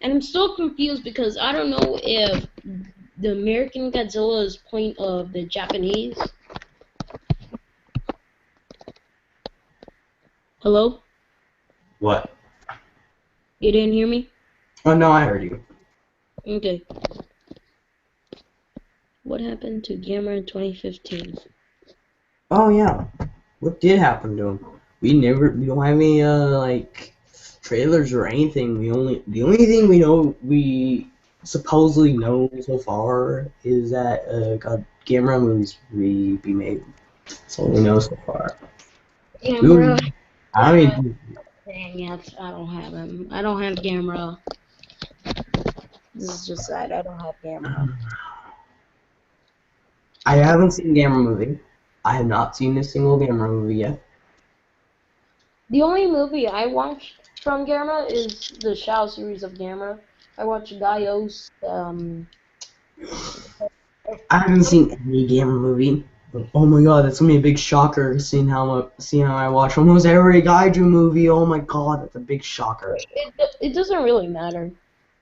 And I'm still confused because I don't know if the American Godzilla is point of the Japanese. Hello? What? You didn't hear me? Oh no, I heard you. Okay. What happened to Gamma in 2015? Oh yeah. What did happen to him? We don't have any like trailers or anything. The only thing we know supposedly know so far is that Gamera movies be made. That's all we know so far. Gamera, Ooh, I Gamera. mean, Dang it, I don't have him. I don't have Gamera. This is just sad. I don't have Gamera. I haven't seen Gamera movie. I have not seen a single Gamera movie yet. The only movie I watched from Gamera is the Shao series of Gamera. I watched Gaios. I haven't seen any Gamera movie. But, oh my god, that's gonna be a big shocker seeing how I watch almost every Gaiju movie. Oh my god, that's a big shocker. It doesn't really matter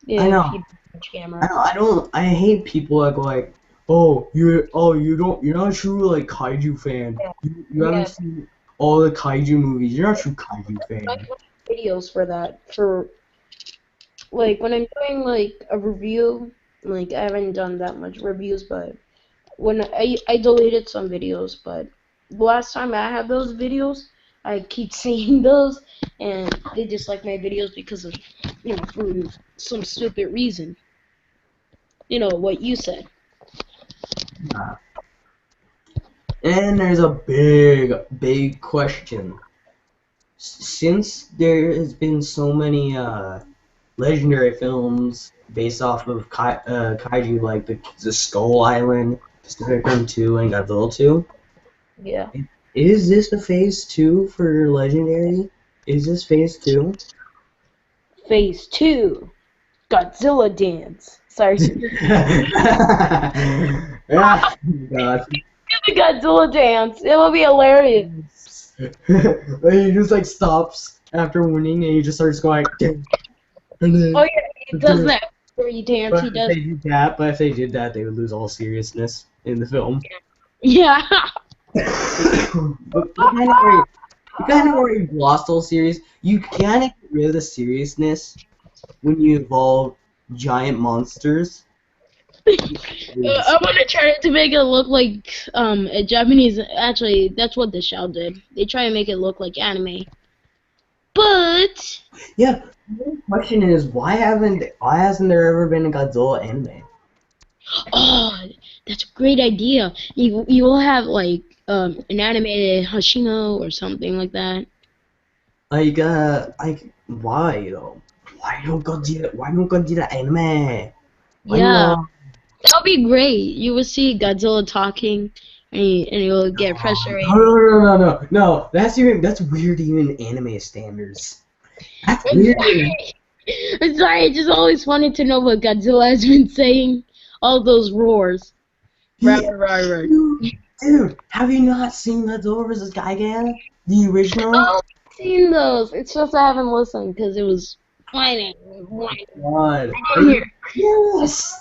I if know. you watch I Gamera. don't, I don't. I hate people that go like, you're not a true like kaiju fan. Yeah, You haven't yeah. seen all the kaiju movies. You're not a true kaiju I fan. watch videos for that. For like when I'm doing like a review, like I haven't done that much reviews, but when I deleted some videos, but the last time I had those videos, I keep seeing those, and they dislike my videos because of, for some stupid reason. You know what you said. Nah. And there's a big question. Since there has been so many legendary films based off of kaiju, like the Skull Island, Pacific Rim 2, and Godzilla 2. Yeah. Is this the phase 2 for Legendary? Is this phase 2? Phase 2, Godzilla Dance. Sorry. Ah, God. The Godzilla Dance. It will be hilarious. He just like stops after winning and he just starts going Oh yeah, he does that furry dance. but He if does. they did that, they would lose all seriousness in the film. Yeah. But you kind of already lost all serious. You kind of get rid of the seriousness when you evolve giant monsters. I want to try to make it look like a Japanese. Actually, that's what the show did. They try to make it look like anime, but Yeah, the question is why hasn't there ever been a Godzilla anime? oh, that's a great idea. You will have like an animated Hashino or something like that. Like why though? Why don't Godzilla anime? Why Yeah, not? that'll be great. You will see Godzilla talking, and you'll get No, frustrated. no. That's weird even anime standards. That's I'm weird. sorry. I'm sorry. I just always wanted to know what Godzilla has been saying. All those roars. Right, He, right, right. dude, have you not seen Godzilla vs. Gigan? The original? Oh, I've seen those. It's just I haven't listened because it was whining, whining. God, I are didn't you hear. serious?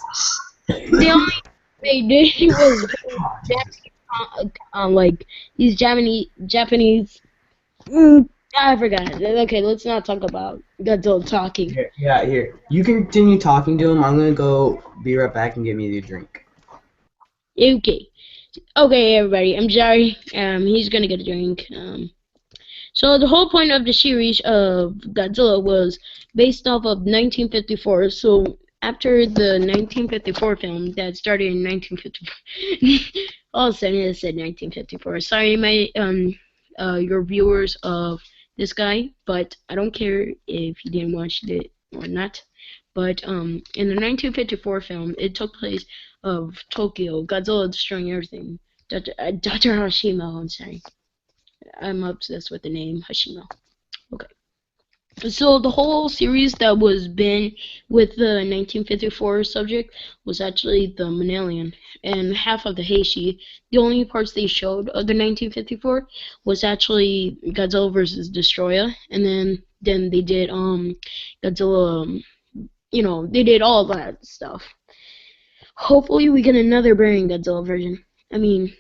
The only thing they did was Oh, Jesus. like these Japanese. Mm, I forgot. Okay, let's not talk about Godzilla talking. Here. You continue talking to him. I'm gonna go be right back and get me a drink. Okay, okay, everybody. I'm sorry. He's gonna get a drink. So the whole point of the series of Godzilla was based off of 1954. So after the 1954 film that started in 1954, all of a sudden it said 1954. Sorry, my your viewers of this guy, but I don't care if you didn't watch it or not. But in the 1954 film, it took place of Tokyo, Godzilla destroying everything. Dr. Hashimo, I'm sorry. I'm obsessed with the name Hashimo. Okay. So the whole series that was been with the 1954 subject was actually the Manalian and half of the Heishi. The only parts they showed of the 1954 was actually Godzilla versus Destroyer, and then they did Godzilla. They did all that stuff. Hopefully, we get another Burning Godzilla version. I mean,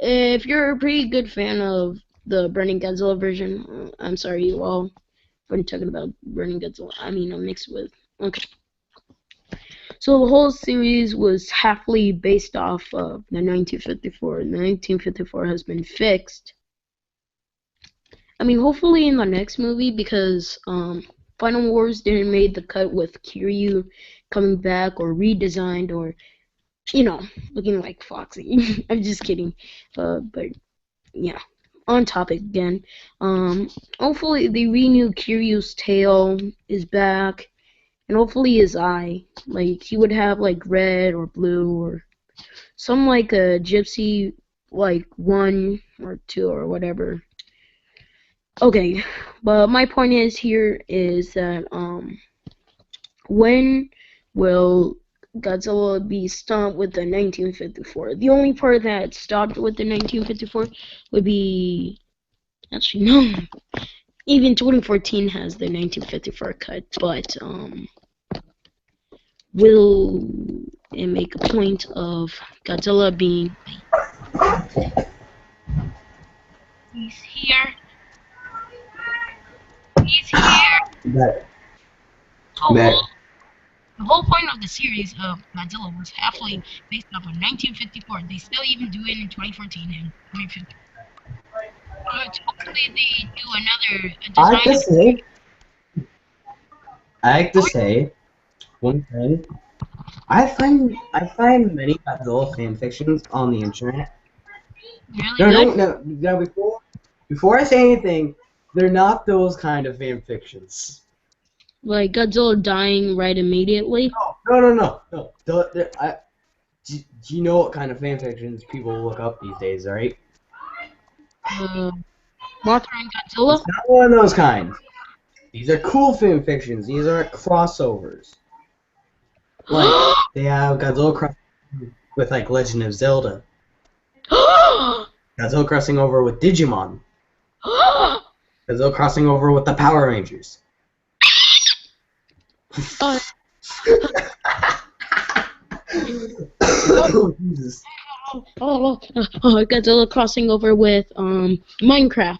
if you're a pretty good fan of the Burning Godzilla version, I'm sorry you all when talking about Burning Godzilla. I mean, I'm mixed with. Okay. So the whole series was halfly based off of the 1954. The 1954 has been fixed. I mean, hopefully in the next movie because Final Wars didn't make the cut with Kiryu coming back or redesigned or looking like Foxy. I'm just kidding. But yeah, on topic again. Um, Hopefully the renewed Kiryu's tail is back, and hopefully his eye, like he would have like red or blue or some like a gypsy, like 1 or 2 or whatever. Okay, but my point is that when will Godzilla be stopped with the 1954? The only part that stopped with the 1954 would be actually no. Even 2014 has the 1954 cut, but will it make a point of Godzilla being he's here, he's here. But Oh, but the whole point of the series of Godzilla was halfway based off of 1954. They still even do it in 2014 and 2050. Hopefully they do another I have to design. say, I have to say one thing. I find many Godzilla fan fictions on the internet. Really No, good. no. Before I say anything, they're not those kind of fan fictions. Like Godzilla dying right immediately. No. Do you know what kind of fan fictions people look up these days, right? Uh, Mothra and It's Godzilla. not one of those kinds. These are cool fan fictions. These are crossovers. Like, they have Godzilla crossing with, like, Legend of Zelda. Godzilla crossing over with Digimon. Godzilla crossing over with the Power Rangers. uh, Jesus. Godzilla crossing over with Minecraft.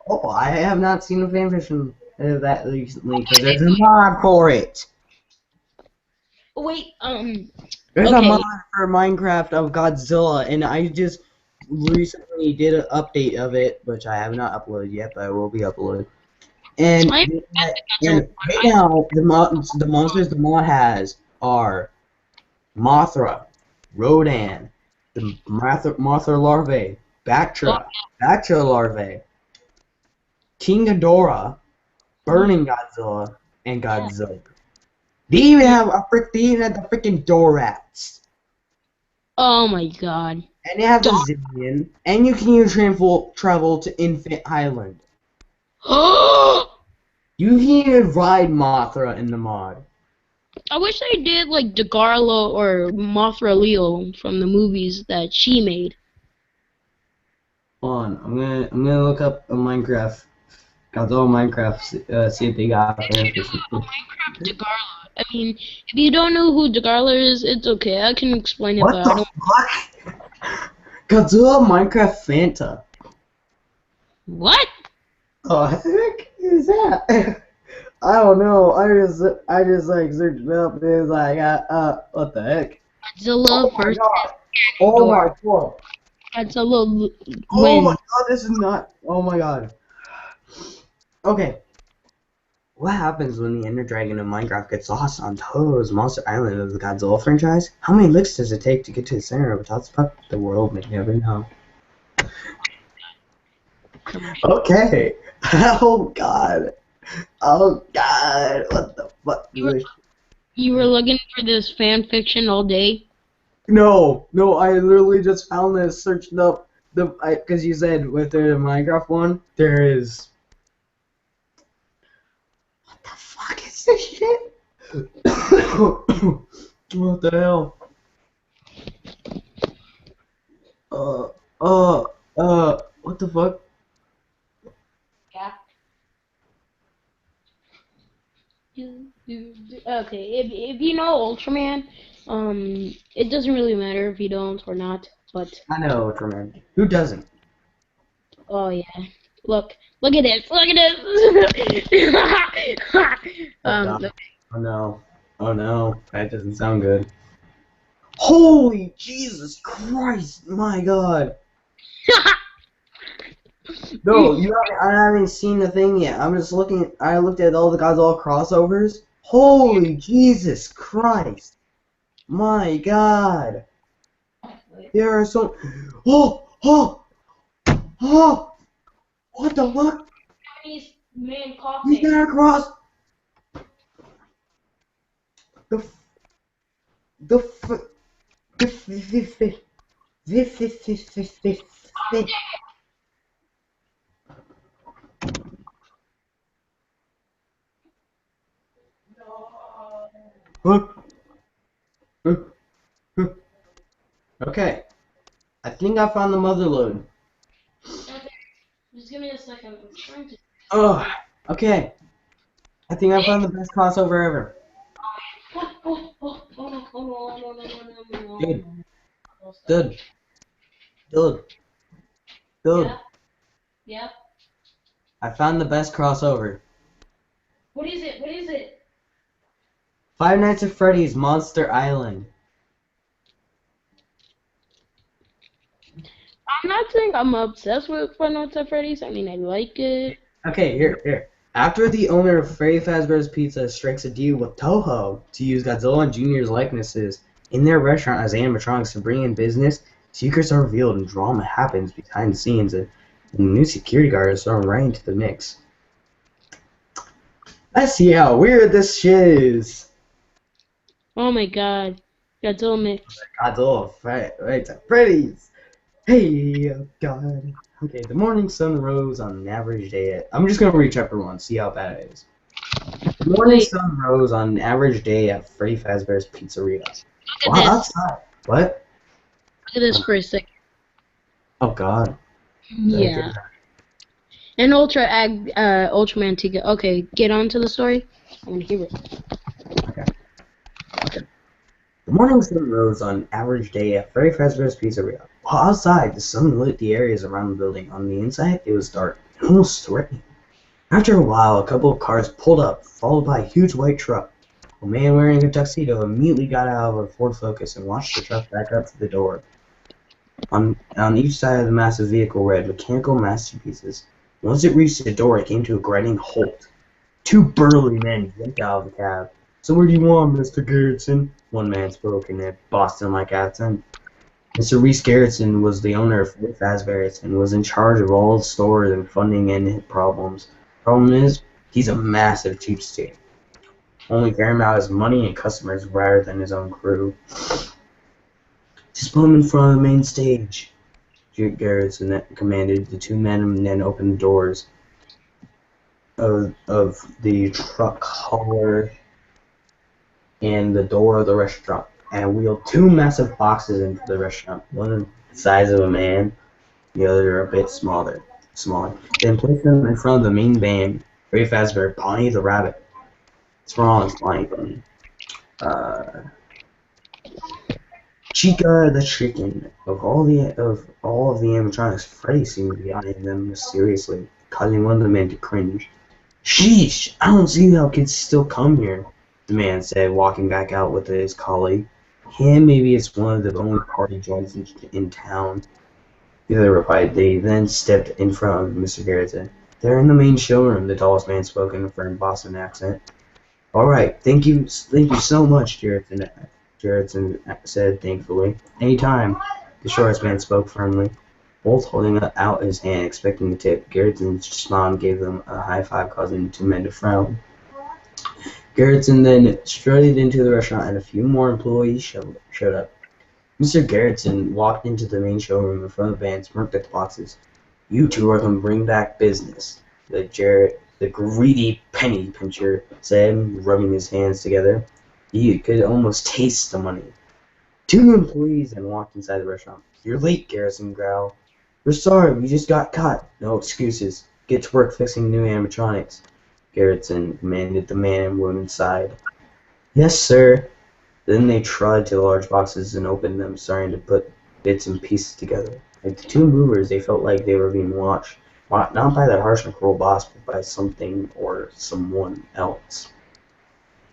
Oh, I have not seen a fanfiction of that recently because there's a mod for it. Wait, There's a okay. mod for Minecraft of Godzilla, and I just recently did an update of it, which I have not uploaded yet, but I will be uploaded. And, I and right now, the monsters the mod has are Mothra, Rodan, the Mothra larvae, Bactra larvae, King Ghidorah, Burning Godzilla, and Godzilla. They even have the freaking Dorats. Oh my god. And they have the Zillion, and you can even travel to Infant Island. You can even ride Mothra in the mod. I wish they did like Degarlo or Mothra Leo from the movies that she made. Hold on, I'm gonna look up a Minecraft, Godzilla Minecraft, see if they got fanfiction. Minecraft Degarlo. I mean, if you don't know who Degarlo is, it's okay. I can explain it, What but I the don't. fuck? Godzilla Minecraft Fanta. What? Oh, heck is that? I don't know. I just like searched it up and it's like, what the heck? Godzilla Oh my versus god. Oh my god. Godzilla Oh my wins. god, this is not. Oh my god. Okay. What happens when the Ender Dragon of Minecraft gets lost on Toad's Monster Island of the Godzilla franchise? How many licks does it take to get to the center of a top spot? The world may never know. Okay. Oh god. Oh god. What the fuck? You were looking for this fan fiction all day? No, I literally just found this, searched up because you said with the Minecraft one, there is. What the fuck is this shit? What the hell? What the fuck? Yeah. Okay, if you know Ultraman, it doesn't really matter if you don't or not, but I know, Ultraman. Who doesn't? oh yeah, look at this, look at this. Oh god. Oh no. Oh no. That doesn't sound good. Holy Jesus Christ! My god. No, I haven't seen the thing yet. I'm just looking. I looked at all the Godzilla crossovers. Holy Jesus Christ! My God! There are so. Oh! Oh! Oh! What the fuck? Chinese man He's coughing. gonna cross the f- the f- the f- this. Okay, I think I found the mother load. Okay, just give me a second. I'm trying to. Oh, okay. I think I found the best crossover ever. Dude, dude, dude, Yeah, dude. yeah. I found the best crossover. What is it? What is it? Five Nights at Freddy's Monster Island. I'm not saying I'm obsessed with Five Nights at Freddy's. I mean, I like it. Okay, here. After the owner of Freddy Fazbear's Pizza strikes a deal with Toho to use Godzilla and Jr.'s likenesses in their restaurant as animatronics to bring in business, secrets are revealed and drama happens behind the scenes, and a new security guard is thrown right into the mix. Let's see how weird this shit is. Oh my god. Godzilla mix. Godzilla Freddy's at Freddy's. Hey, oh God. Okay, the morning sun rose on an average day. I'm just gonna read chapter 1, see how bad it is. The morning Wait, sun rose on an average day at Freddy Fazbear's Pizzeria. look Wow, at this. outside. What? Look at this for a second. Oh God. Yeah. And Ultraman Tiga. Okay, get on to the story. I want to hear it. Okay. The morning sun rose on an average day at Freddy Fazbear's Pizzeria. While outside, the sun lit the areas around the building. On the inside, it was dark, and almost threatening. After a while, a couple of cars pulled up, followed by a huge white truck. A man wearing a tuxedo immediately got out of a Ford Focus and watched the truck back up to the door. On each side of the massive vehicle read "Mechanical Masterpieces." Once it reached the door, it came to a grinding halt. Two burly men jumped out of the cab. "So what do you want, Mr. Garrettson?" One man spoke in a Boston-like accent. Mr. Reese Garrettson was the owner of Fort Fazbear's and was in charge of all the stores and funding and problems. Problem is, he's a massive cheapskate, only caring about his money and customers rather than his own crew. "Just put him in front of the main stage," Garrettson commanded. The two men then opened the doors of the truck hauler and the door of the restaurant, and wheeled two massive boxes into the restaurant, one the size of a man, the other a bit smaller. Then placed them in front of the main band, Freddy Fazbear, Bonnie the Rabbit. What's wrong with Bonnie Bunny? Uh, Chica the Chicken. Of all of the animatronics, Freddy seemed to be eyeing them mysteriously, causing one of the men to cringe. "Sheesh! I don't see how kids still come here," the man said, walking back out with his colleague. Maybe it's one of the only party joints in town," the other replied. They then stepped in front of Mr. Garrison. "They're in the main showroom," the tallest man spoke in a firm Boston accent. "All right, thank you so much," Garrison said thankfully. "Anytime," the shortest man spoke firmly, both holding out his hand, expecting a tip. Garrison smiled and gave them a high five, causing the two men to frown. Garrison then strutted into the restaurant, and a few more employees showed up. Mr. Garrison walked into the main showroom in front of the van, smirked at the boxes. "You two are going to bring back business," the greedy penny pincher said, rubbing his hands together. He could almost taste the money. Two employees then walked inside the restaurant. "You're late," Garrison growled. "We're sorry, we just got caught." "No excuses. Get to work fixing new animatronics," Garrison commanded the man and woman inside. "Yes, sir." Then they trod to the large boxes and opened them, starting to put bits and pieces together. Like the two movers, they felt like they were being watched, not by their harsh and cruel boss, but by something or someone else.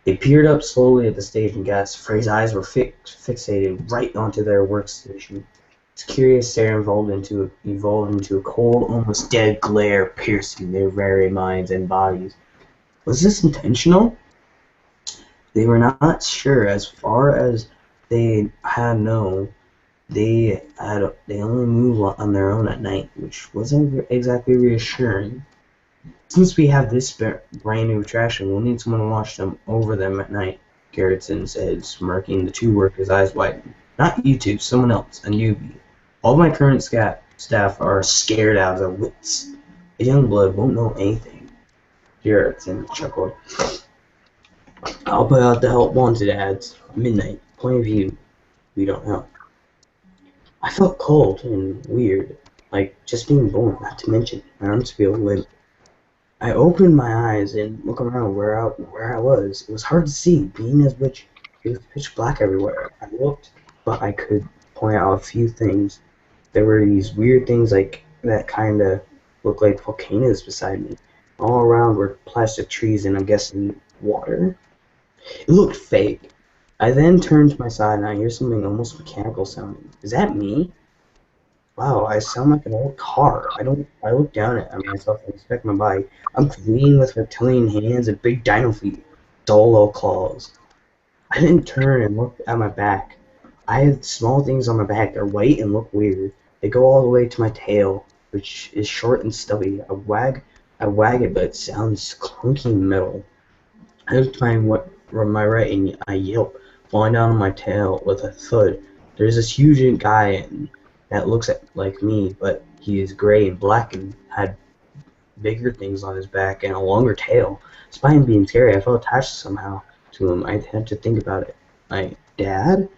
They peered up slowly at the stage and gasped, for his eyes were fixated right onto their workstation. His curious stare evolved into a cold, almost dead glare piercing their very minds and bodies. Was this intentional? They were not sure. As far as they had known, they only move on their own at night, which wasn't exactly reassuring. Since we have this brand new attraction, we'll need someone to watch them over them at night, Garrettson said, smirking. The two workers' eyes widened. Not you two, someone else, a newbie. All my current staff are scared out of their wits. A young blood won't know anything. Garrettson chuckled. I'll put out the help wanted ads. Midnight. Point of view. We don't know. I felt cold and weird, like just being born, not to mention my arms feel limp. I opened my eyes and looked around where I was. It was hard to see, being as which it was pitch black everywhere. I looked, but I could point out a few things. There were these weird things like that kind of looked like volcanoes beside me. All around were plastic trees and I'm guessing water. It looked fake. I then turned to my side and I hear something almost mechanical sounding. Is that me? Wow, I sound like an old car. I look down at myself and inspect my body. I'm green with reptilian hands and big dino feet, dull little claws. I then turn and look at my back. I have small things on my back. They're white and look weird. They go all the way to my tail, which is short and stubby. I wag it, but it sounds clunky and metal. I look to my right and I yelp, falling down on my tail with a thud. There's this huge guy that looks like me, but he is gray and black and had bigger things on his back and a longer tail. Despite him being scary, I felt attached somehow to him. I had to think about it. My dad?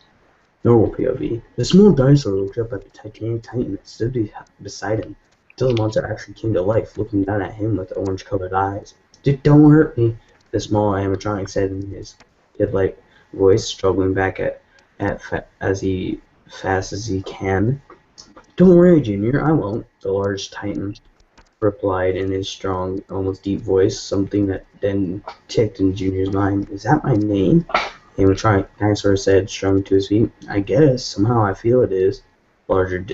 Normal POV. The small dinosaur looked up at the titanium titan that stood beside him, until the monster actually came to life, looking down at him with orange-colored eyes. Don't hurt me, the small animatronic said in his kid-like voice, struggling back as fast as he can. Don't worry, Junior, I won't, the large titan replied in his strong, almost deep voice, something that then ticked in Junior's mind. Is that my name? The animatronic dinosaur said, strung to his feet. I guess. Somehow I feel it is, the larger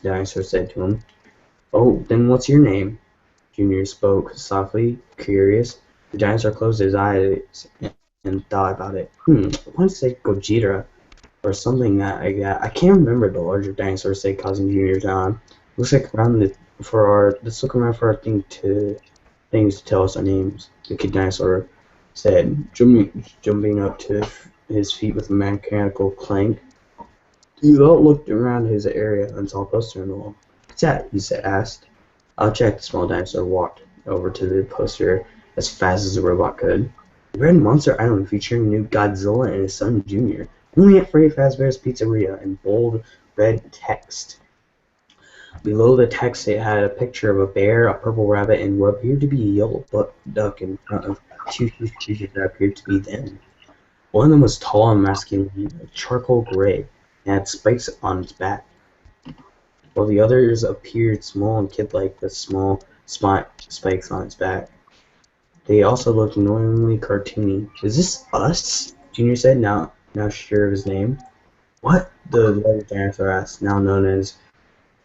dinosaur said to him. Oh, then what's your name? Junior spoke softly, curious. The dinosaur closed his eyes and thought about it. I want to say Gojira, or something that I can't remember, the larger dinosaur said, causing Junior to yawn. Let's look around for our things to tell us our names, the kid dinosaur said, jumping up to his feet with a mechanical clank. He looked around his area and saw a poster on the wall. What's that? He asked. I'll check. The small dinosaur walked over to the poster as fast as the robot could. Red Monster Island featuring new Godzilla and his son Junior. Only at Freddy Fazbear's Pizzeria in bold red text. Below the text it had a picture of a bear, a purple rabbit, and what appeared to be a yellow duck in front of two huge creatures that appeared to be them. One of them was tall and masculine, charcoal gray, and had spikes on its back, while the others appeared small and kid-like with small spikes on its back. They also looked annoyingly cartoony. Is this us? Junior said, now sure of his name. What? The little dinosaur asked, now known as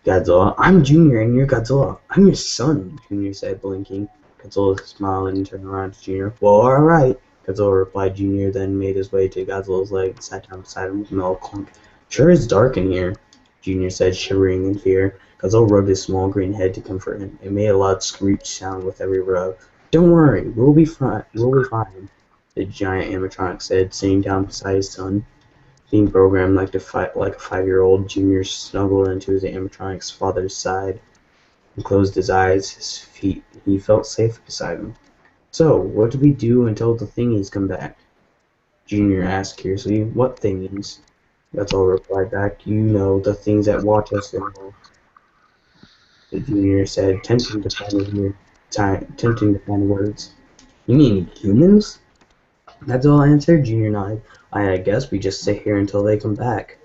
Godzilla. I'm Junior and you're Godzilla. I'm your son, Junior said, blinking. Godzilla smiled and turned around to Junior. Well, alright, Godzilla replied. Junior then made his way to Godzilla's leg and sat down beside him with a mellow clunk. Sure is dark in here, Junior said, shivering in fear. Godzilla rubbed his small green head to comfort him. It made a loud screech sound with every rub. Don't worry, we'll be fine, the giant animatronic said, sitting down beside his son. Being programmed like a 5-year-old, Junior snuggled into his animatronic's father's side and closed his eyes. He felt safe beside him. So, what do we do until the thingies come back? Junior asked curiously. What thingies? Godzilla replied back. You know, the things that watch us and all. The Junior said, tempting to find words. You mean humans? Godzilla answered. Junior nodded. I guess we just sit here until they come back.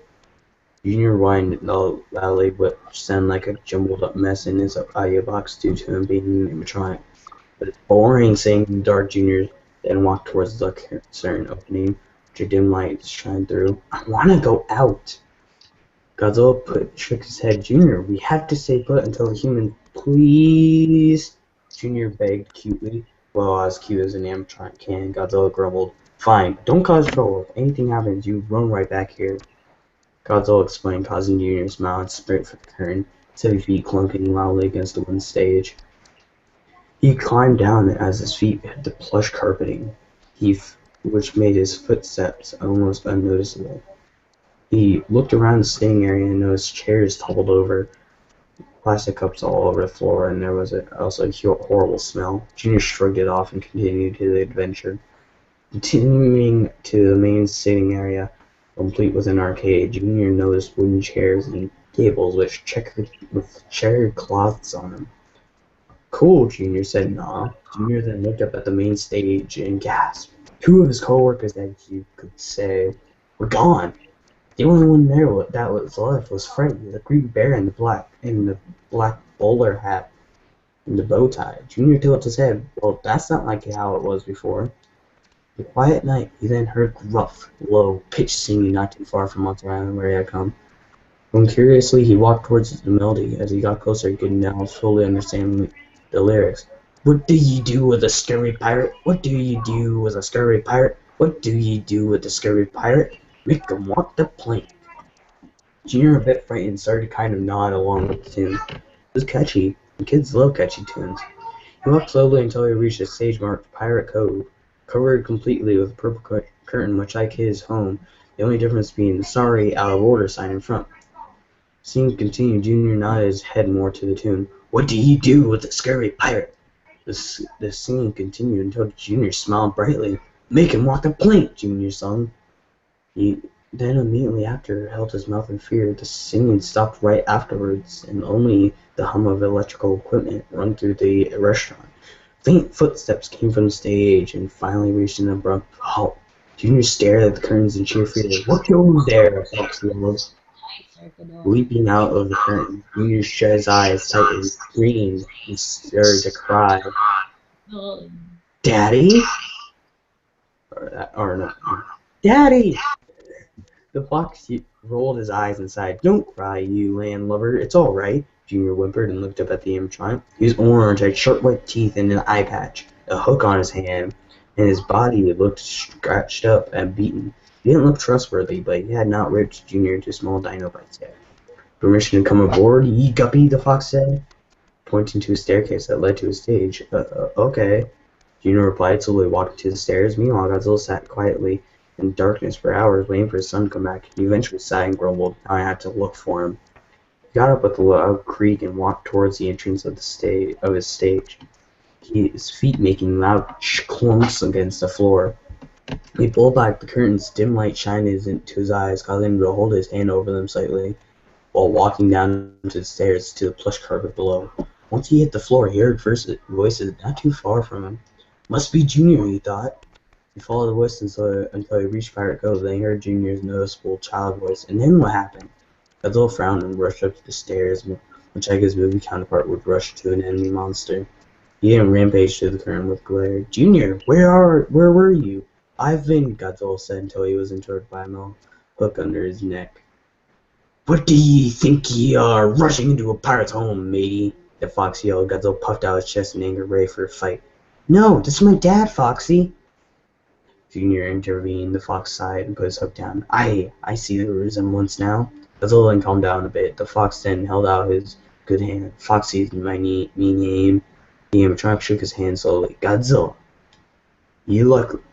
Junior whined loudly, which sounded like a jumbled up mess in his audio box due to him being an animatronic. But it's boring, saying in the dark. Junior then walked towards the certain opening, which a dim light shined through. I want to go out. Godzilla shook his head. Junior, we have to stay put until the humans, please. Junior begged cutely. Well, as cute as an animatronic can, Godzilla grumbled. Fine, don't cause trouble. If anything happens, you run right back here. Godzilla explained, causing Junior to smile and sprint for the curtain, his heavy feet clunking loudly against the wooden stage. He climbed down as his feet hit the plush carpeting, which made his footsteps almost unnoticeable. He looked around the sitting area and noticed chairs toppled over, plastic cups all over the floor, and there was also a horrible smell. Junior shrugged it off and continued his adventure. Continuing to the main sitting area, complete with an arcade, Junior noticed wooden chairs and tables with checkered cloths on them. Cool, Junior said, nah. Junior then looked up at the main stage and gasped. Two of his co-workers, as you could say, were gone. The only one there that was left was Freddy, the green bear in the black bowler hat and the bow tie. Junior tilted his head. Well, that's not like how it was before. The quiet night, he then heard gruff, low-pitched singing not too far from Monster Island where he had come. When curiously he walked towards the melody. As he got closer, he could now fully understand the lyrics. What do you do with a scurry pirate? What do you do with a scurry pirate? What do you do with a scurry pirate? Make 'em walk the plank. Junior, a bit frightened, started to kind of nod along with the tune. It was catchy, and kids love catchy tunes. He walked slowly until he reached a stage marked Pirate Cove, covered completely with a purple curtain much like his home, the only difference being the sorry, out of order sign in front. Scene continued. Junior nodded his head more to the tune. What do you do with a scurry pirate? The scene continued until Junior smiled brightly. Make him walk the plank, Junior sung. He then immediately after held his mouth in fear. The singing stopped right afterwards, and only the hum of electrical equipment rung through the restaurant. Faint footsteps came from the stage and finally reached an abrupt halt. Junior stared at the curtains in sheer fear. What goes there? Fox yelled. Leaping out of the curtain, Junior shut his eyes tightly, screamed, and started to cry. Daddy? Or no. Daddy! The fox rolled his eyes and sighed. Don't cry, you landlubber. It's all right. Junior whimpered and looked up at the animatronic. He was orange, had sharp white teeth and an eye patch, a hook on his hand, and his body looked scratched up and beaten. He didn't look trustworthy, but he had not ripped Junior into small dino bites yet. Permission to come aboard, ye guppy, the fox said, pointing to a staircase that led to a stage. Okay. Junior replied, slowly walking to the stairs. Meanwhile, Godzilla sat quietly in darkness for hours, waiting for his son to come back. He eventually sighed and grumbled. Now I had to look for him. He got up with a loud creak and walked towards the entrance of his stage. His feet making loud clunks against the floor. He pulled back the curtains. Dim light shined into his eyes, causing him to hold his hand over them slightly, while walking down the stairs to the plush carpet below. Once he hit the floor, he heard voices not too far from him. Must be Junior, he thought. He followed the voice until he reached Pirate Cove. Then he heard Junior's noticeable child voice. And then what happened? Godzilla frowned and rushed up the stairs, much like his movie counterpart would rush to an enemy monster. He then rampaged through the curtain with glare. Junior, where were you? I've been, Godzilla said until he was interrupted by a metal hook under his neck. What do ye think ye are, rushing into a pirate's home, matey? The fox yelled. Godzilla puffed out his chest in anger, ready for a fight. No, this is my dad, Foxy. Junior intervened. The fox sighed and put his hook down. I see the resemblance now. Godzilla then calmed down a bit. The fox then held out his good hand. Foxy's my name. The animatronic shook his hand slowly. Godzilla.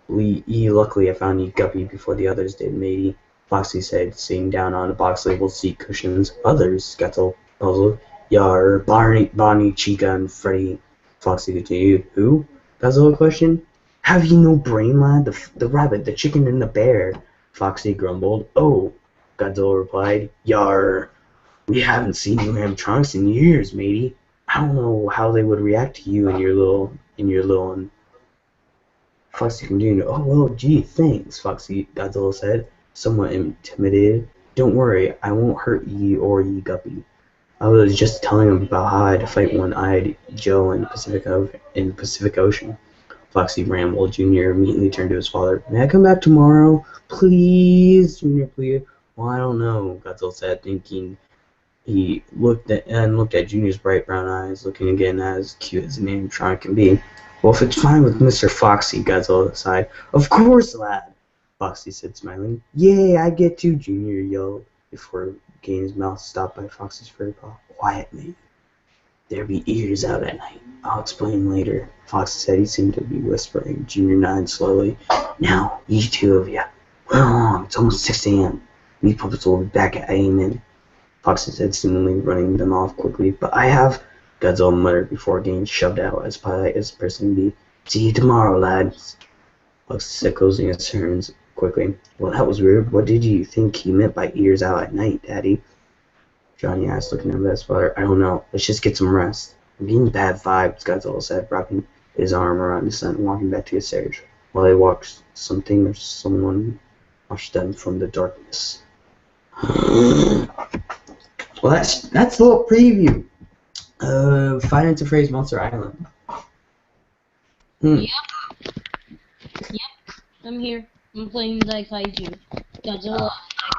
Luckily I found you guppy before the others did, matey. Foxy said, sitting down on the box-labeled seat cushions. Others? Godzilla puzzled. Yar, Bonnie, Chica, and Freddy. Foxy continued. Who? Godzilla questioned. Have you no brain, lad? The rabbit, the chicken, and the bear. Foxy grumbled. Oh, Godzilla replied. Yar, we haven't seen you animatronics in years, matey. I don't know how they would react to you and your little one. Foxy continued. Oh, well, gee, thanks, Godzilla said, somewhat intimidated. Don't worry, I won't hurt ye or ye guppy. I was just telling him about how I had to fight one-eyed Joe in the Pacific Ocean. Foxy rambled. Junior immediately turned to his father. May I come back tomorrow? Please, Junior pleaded. Well, I don't know, Godzilla said, thinking. He looked at Junior's bright brown eyes, looking again as cute as an animatronic can be. Well, if it's fine with Mr. Foxy, Godzilla sighed. Of course, lad, Foxy said, smiling. Yay, I get to, Junior yelled before getting his mouth stopped by Foxy's furry paw. Quiet, mate. There be ears out at night. I'll explain later. Foxy said. He seemed to be whispering. Junior nodded slowly. Now, you two of you, run along. It's almost 6 a.m. Me puppets will be back at amen. Foxy said, seemingly running them off quickly. But I have, Godzilla muttered before getting shoved out as polite as a person can be. See you tomorrow, lads. Foxy said, closing his turns quickly. Well, that was weird. What did you think he meant by ears out at night, Daddy? Johnny asked, looking at his father. I don't know. Let's just get some rest. I'm getting bad vibes, Godzilla said, wrapping his arm around his son and walking back to his carriage. While they walked, something or someone watched them from the darkness. Well, that's a little preview of Fight into Phrase Monster Island. Yep, I'm here. I'm playing Kaiju. Godzilla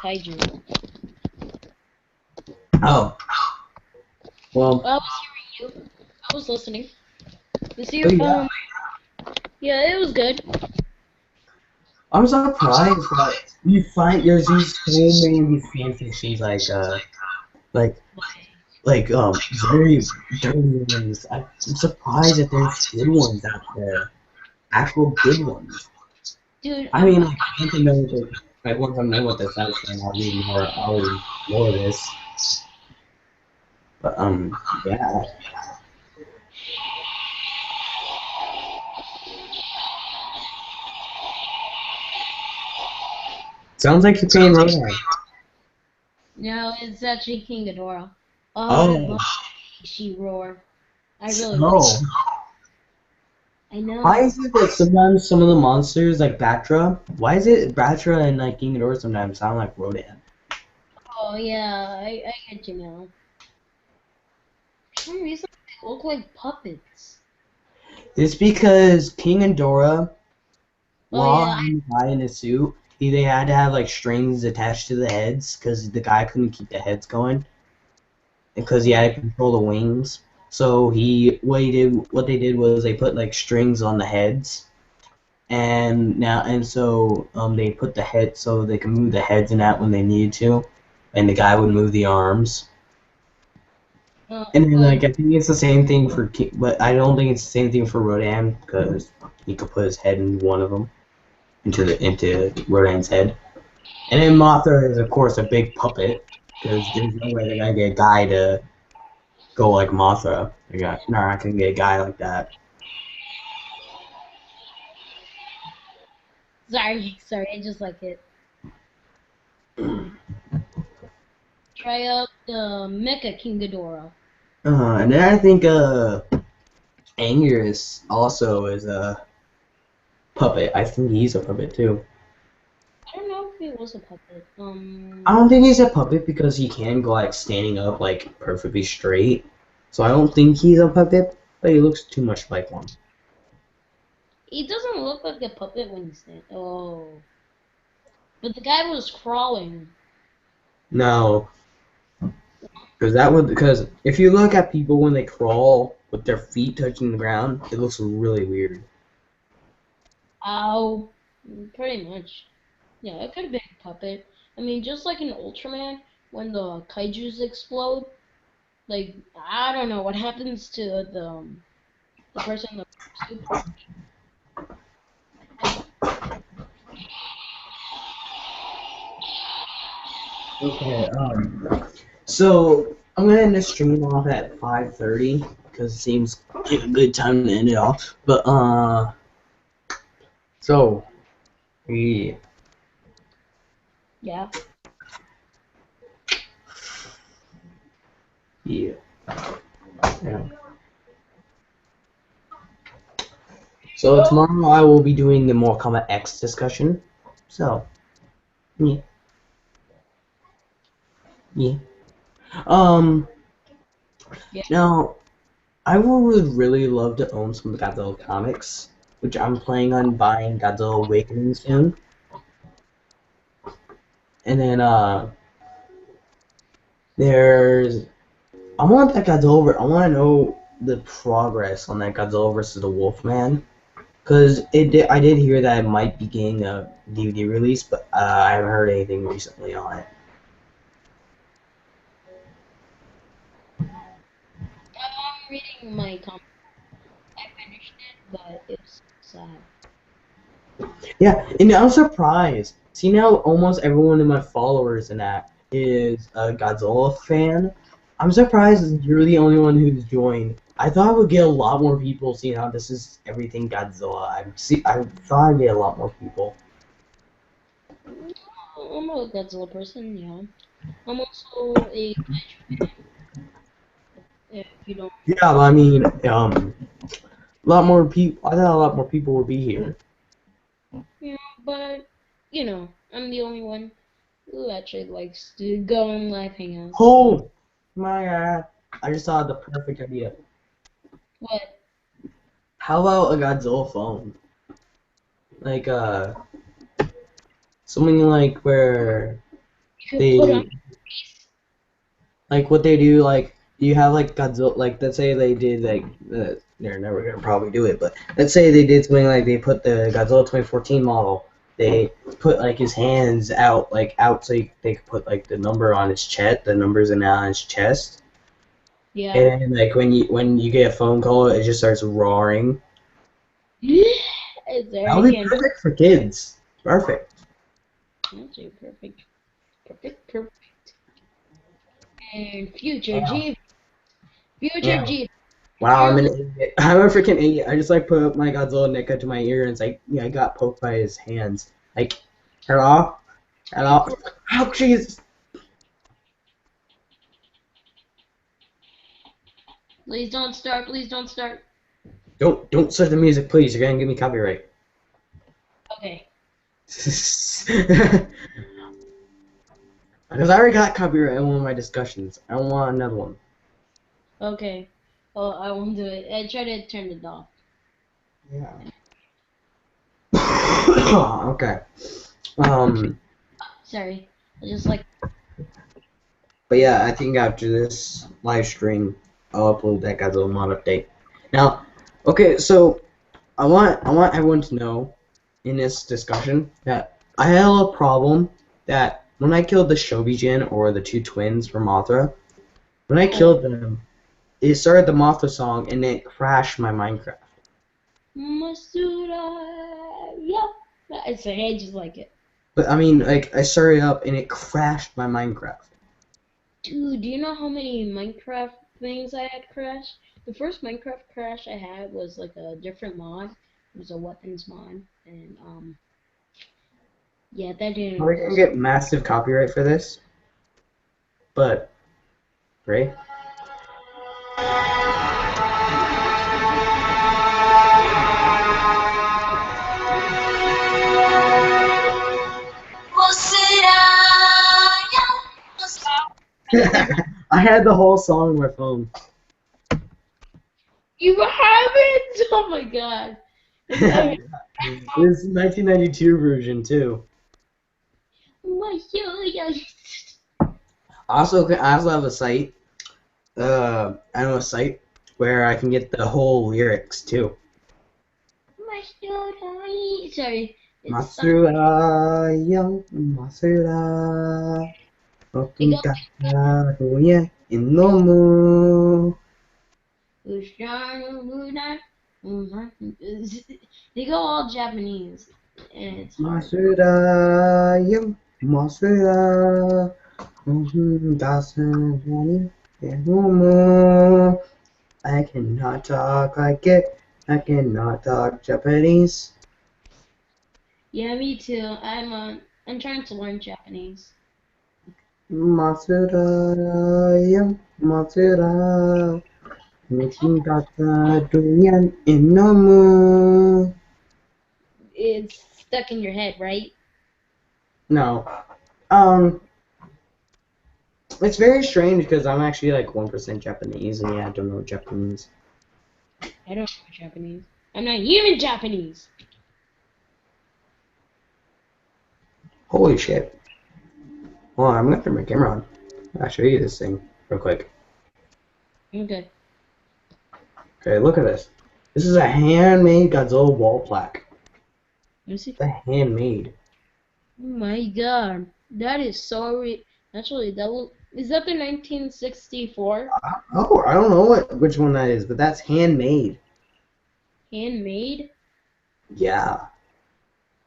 Kaiju. Oh, well, I was hearing you. I was listening. You see oh your yeah. Yeah, it was good. I'm surprised that you find there's these so many of these fan fictions like very dirty ones. I'm surprised that there's good ones out there, actual good ones. Dude, I mean, like once I know once I know what this is, then I'll read more of this. But yeah. Sounds like you're playing Rodan. no, it's actually King Ghidorah. Oh, I Oh, love she roar. I really like. so I why know. is it that sometimes some of the monsters like Batra? Why is it Batra and like King Ghidorah sometimes sound like Rodan? Oh yeah, I get you now. For some reason, they look like puppets. It's because King Ghidorah, Oh while yeah, having the guy in a suit, they had to have like strings attached to the heads because the guy couldn't keep the heads going because he had to control the wings. So what they did was they put like strings on the heads, and so they put the head so they can move the heads and that when they needed to, and the guy would move the arms. And then but like I think it's the same thing for but I don't think it's the same thing for Rodan because he could put his head in one of them into Rodan's head. And then Mothra is of course a big puppet because there's no way they're gonna get a guy to go like Mothra. They're not gonna get a guy like that. sorry, I just like it. Try out the Mecha King Ghidorah. And then I think Angus also is a puppet. I think he's a puppet too. I don't know if he was a puppet. I don't think he's a puppet because he can go like standing up like perfectly straight. So I don't think he's a puppet, but he looks too much like one. He doesn't look like a puppet when he's standing. Oh, but the guy was crawling. No, because if you look at people when they crawl with their feet touching the ground, it looks really weird. Ow, pretty much. Yeah, it could have been a puppet. I mean, just like in Ultraman, when the kaiju's explode, like I don't know what happens to the person in the suit. Okay, so I'm gonna end the stream off at 5:30 because it seems like a good time to end it off. But so yeah, Yeah. yeah, yeah. So tomorrow I will be doing the Mortal Kombat X discussion. So yeah, yeah. Um, Yeah. now I would really love to own some Godzilla comics, which I'm planning on buying Godzilla Awakening soon. And then there's I want that Godzilla. I want to know the progress on that Godzilla versus the Wolfman. Because I did hear that it might be getting a DVD release, but I haven't heard anything recently on it. I'm reading my comic. I finished it, but it was sad. Yeah, and I'm surprised. See now, almost everyone in my followers and that is a Godzilla fan. I'm surprised you're the only one who's joined. I thought I would get a lot more people seeing how this is everything Godzilla. I thought I'd get a lot more people. I'm a Godzilla person, yeah. I'm also a if you don't. Yeah, but I mean, a lot more people. I thought a lot more people would be here. Yeah, but I'm the only one who actually likes to go on live hangouts. So Oh my god! I just saw the perfect idea. what? How about a Godzilla phone? Like something like where You could put on. they like what they do. Like you have like Godzilla. Like let's say they did like they're never gonna probably do it, but let's say they did something like they put the Godzilla 2014 model. They put like his hands out like out so they could put like the number on his chest, the numbers and on his chest. Yeah. And like when you get a phone call, it just starts roaring. It's That already would be can. perfect for kids. Perfect. Actually, perfect, perfect, perfect. And future Wow. G, future Yeah. G. If Wow, I'm you're an idiot. I'm a freaking idiot. I just like put my Godzilla neck up to my ear and it's like yeah, I got poked by his hands. Like, hello? Hello? Oh jeez. please don't start. Please don't start. Don't start the music, please. You're gonna give me copyright. Okay. Because I already got copyright on one of my discussions. I don't want another one. Okay. Oh, I won't do it. I try to turn it off. Yeah. Okay. Um Sorry. I just like. But yeah, I think after this live stream, I'll upload that Godzilla mod update. Now, okay, so I want everyone to know in this discussion that I had a little problem that when I killed the Shobijin or the two twins from Mothra, when I Oh, killed them, it started the Mothra song and it crashed my Minecraft. Masura. Yeah. I say I just like it. But I mean, like I started up and it crashed my Minecraft. Dude, do you know how many Minecraft things I had crash? The first Minecraft crash I had was like a different mod. It was a weapons mod, and yeah, that Are didn't we go gonna so. get massive copyright for this? But right? I had the whole song on my phone. You haven't? Oh my god! Okay. This is 1992 version too. Masura. I also have a site. I know a site where I can get the whole lyrics too. Masura. Sorry, it's Masura, young Masura, it goes okugataruye inomu. they go all Japanese, and it's hard. Masura, young Masura, okugataruye inomu. I cannot talk like it. I cannot talk Japanese. Yeah, me too. I'm trying to learn Japanese. Matsura, yeah, Matsura. Nikigata Dunyan Inomu. It's stuck in your head, right? No. Um, it's very strange because I'm actually like 1% Japanese and yeah, I don't know Japanese. I don't know Japanese. I'm not even Japanese. Holy shit. Hold on, I'm gonna turn my camera on. I'll show you this thing real quick. Okay. Okay, look at this. This is a handmade Godzilla wall plaque. Let me see. It's a handmade. Oh my god. That is so actually is that the 1964 Oh, I don't know which one that is, but that's handmade. handmade? Yeah.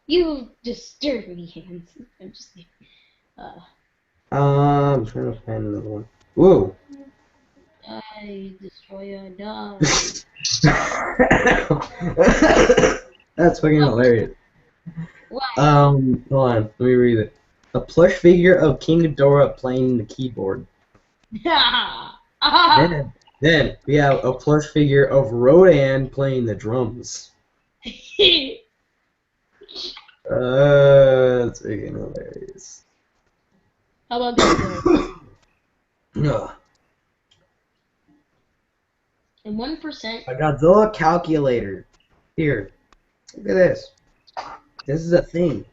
You disturbed me, hands. I'm just uh I'm trying to find another one. Whoa. I destroy or die. That's fucking hilarious. What? Hold on, let me read it. A plush figure of King Ghidorah playing the keyboard. Then we have a plush figure of Rodan playing the drums. That's freaking hilarious. How about Godzilla? Ugh. And 1%? A Godzilla calculator. Here, look at this. This is a thing.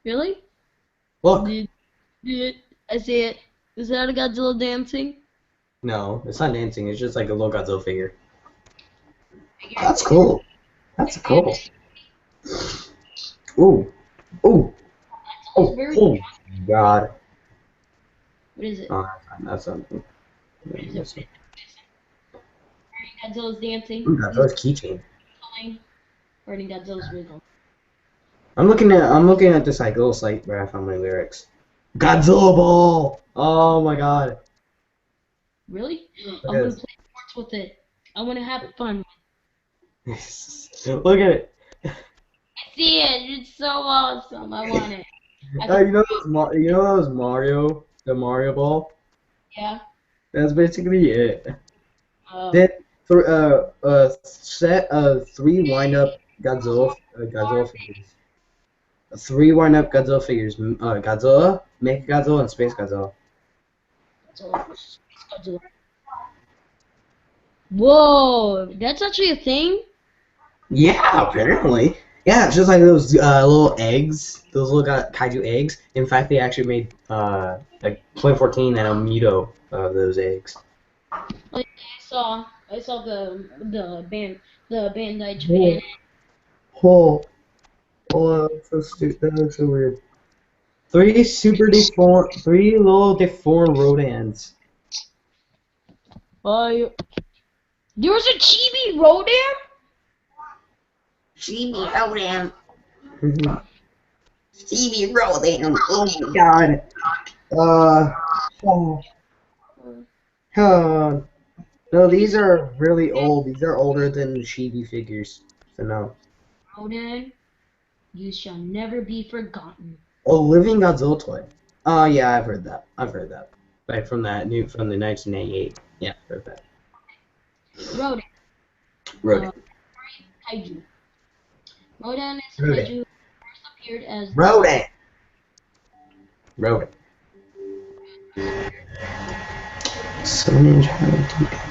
Really? Look. I see it. Is that a Godzilla dancing? No, it's not dancing. It's just like a little Godzilla figure. That's cool. That's cool. Ooh. Ooh. It's Oh. very. Oh. God. What is it? Oh, that's something. What is it? Godzilla's dancing. Godzilla's keychain. Or in Godzilla's wiggle. I'm looking at this like little site where I found my lyrics. Godzilla ball. Oh my god. Really? Look I'm at gonna this. play sports with it. I wanna have fun. Look at it. I see it. It's so awesome. I want it. You know those Mario, the Mario ball? Yeah. That's basically it. Oh. Then for a set of three wind-up Godzilla figures. Three wind-up Godzilla figures. Godzilla, Mechagodzilla, and Space Godzilla. Godzilla. Whoa, that's actually a thing? Yeah, apparently. Yeah, it's just like those little eggs, those little kaiju eggs. In fact, they actually made like 2014 and a Muto of those eggs. Like I saw the Bandai Oh, Japan. that's so stupid. That looks so weird. Three little deformed rodents. Oh, there was a chibi Rodan? Stevie Rodan. Stevie Rodan. Oh my god. Uh, oh, oh. No, these are really old. These are older than the chibi figures. So no. Rodan, you shall never be forgotten. Oh, Living Godzilla toy. Oh yeah, I've heard that. I've heard that. Like from the 1988. Yeah, I've heard that. Rodan, Rodan. kaiju. Rodan is a Rodan. kaiju who first appeared as Rodan. Rodan. So Ninja.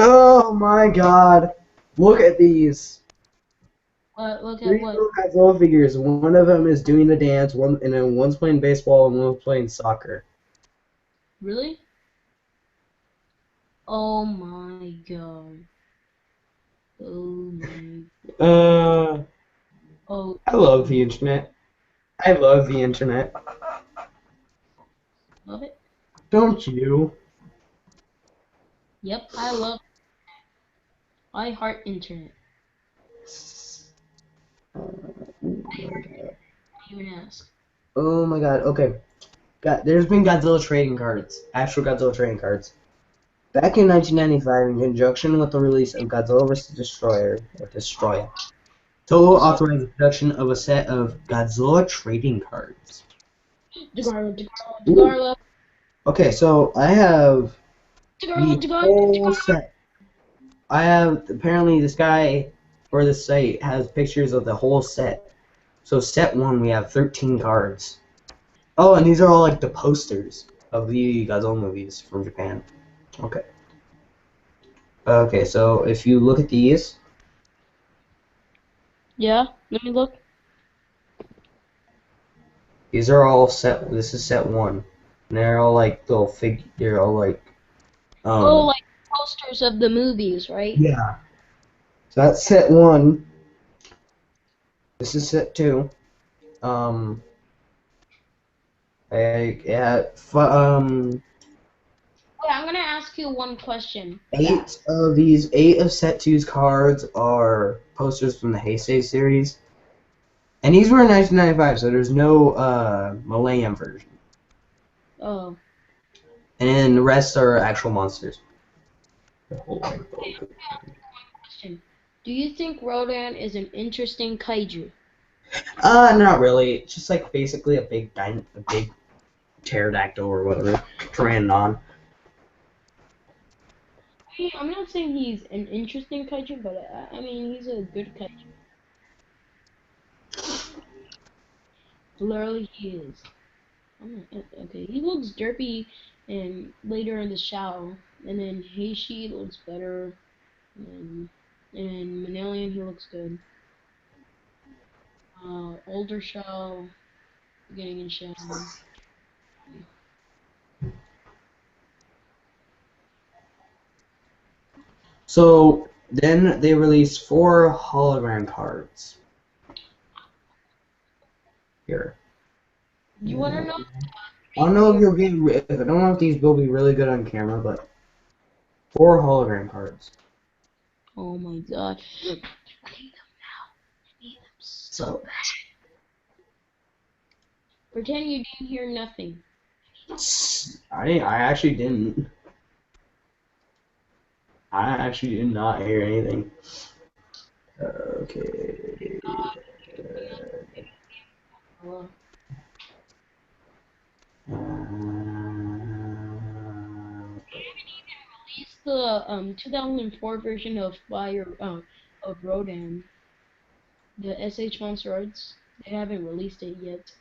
Oh my god. Look at these. look at Three what? little Godzilla figures. One of them is doing a dance, and then one's playing baseball and one's playing soccer. Really? Oh my god. Oh my. Oh. I love the internet. I love the internet. Love it? Don't you? Yep, I love. I heart internet. You even ask. Oh my god. Okay. There's been Godzilla trading cards. Actual Godzilla trading cards. Back in 1995, in conjunction with the release of Godzilla vs. Destroyer, Toho authorized the production of a set of Godzilla trading cards. Ooh. Okay, so I have the whole set. I have apparently this guy or this site has pictures of the whole set. So set one, we have 13 cards. Oh, and these are all like the posters of the Godzilla movies from Japan. Okay. Okay, so if you look at these, Yeah, let me look. these are all set. This is set one, and they're all like little fig. They're all like Oh, um. like posters of the movies, right? Yeah. So that's set one. This is set two. Um. Yeah. Wait, I'm gonna ask you one question Eight fast. of these, eight of set two's cards are posters from the Heisei series, and these were in 1995, so there's no Millennium version, Oh, and then the rest are actual monsters. question. Do you think Rodan is an interesting kaiju? Not really. It's just like basically a big pterodactyl or whatever, pteranodon. I'm not saying he's an interesting kaiju, but I mean he's a good kaiju. Literally, he is. Okay, he looks derpy and later in the show, and then Heishi looks better, and and Manelian he looks good. Older show, beginning in show. So then they released four hologram cards here. You wanna know I don't know if you'll get. I don't know if these will be really good on camera, but four hologram cards. Oh my god. I need them now. I need them so So bad. Pretend you didn't hear nothing. I actually didn't. I actually did not hear anything. Okay. Uh, Uh, Release the 2004 version of Fire of Rodan, the SH Monster Arts. They haven't released it yet.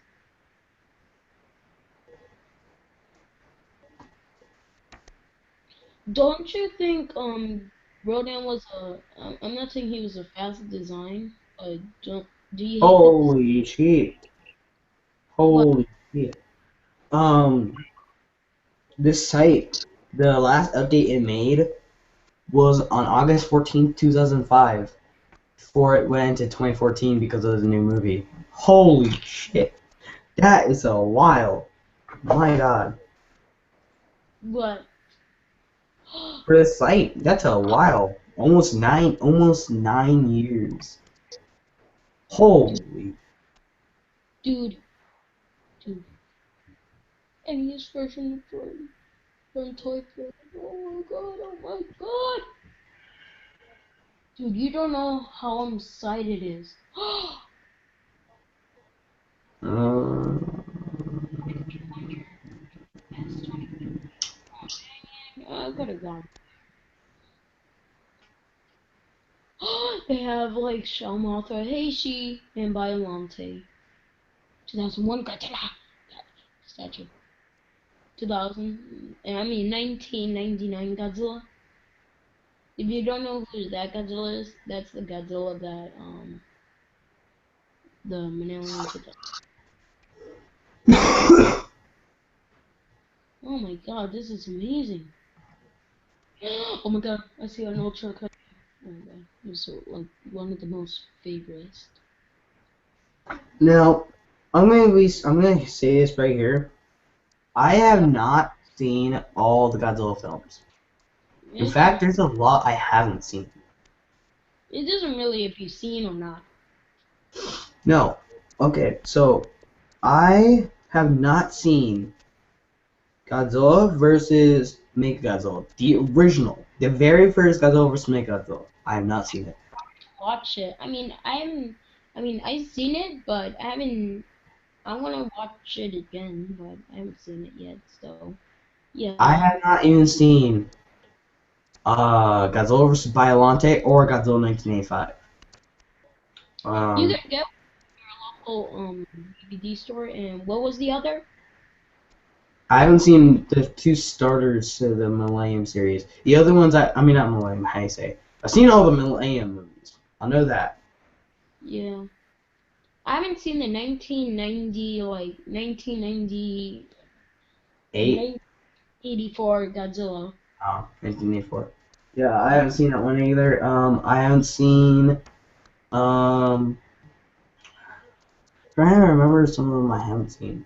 Don't you think Rodan was a I'm not saying he was a fast design, but don't do you hate the holy shit! what? Holy shit! Um, this site, the last update it made was on August 14th, 2005. Before it went into 2014 because of the new movie. Holy shit! That is a while. My God. What? For the site, that's a while. Almost 9 years. dude, Holy. dude, dude. NES version from Toy Fair. Oh my god! Oh my god! Dude, you don't know how excited it is. Uh, I could have gone. They have like Shell Mothra, Heishi, and Biollante. 2001 Godzilla statue. 2000, I mean 1999 Godzilla. If you don't know who that Godzilla is, that's the Godzilla that the Manalian took out. Oh my god, this is amazing. Oh my god, I see an ultra cut. Oh my god, it's so like one of the most favorites. now, I'm gonna say this right here. I have not seen all the Godzilla films. In It's fact, there's a lot I haven't seen. it doesn't really if you've seen or not. No. Okay, so I have not seen Godzilla versus Mechagodzilla. The original. The very first Godzilla versus Mechagodzilla. I have not seen it. Watch it. I've seen it, but I haven't. I want to watch it again, but I haven't seen it yet. So yeah. I have not even seen Godzilla vs. Biollante or Godzilla 1985. You Um, could get DVD store, and what was the other? I haven't seen the two starters to the Millennium series. The other ones, I mean, not Millennium, how you say? I've seen all the Millennium movies. I know that. Yeah. I haven't seen the 1990, like 1990 and 8? 1984 Godzilla. Oh, 1984. Yeah, I haven't seen that one either. I haven't seen, um, trying to remember some of them I haven't seen.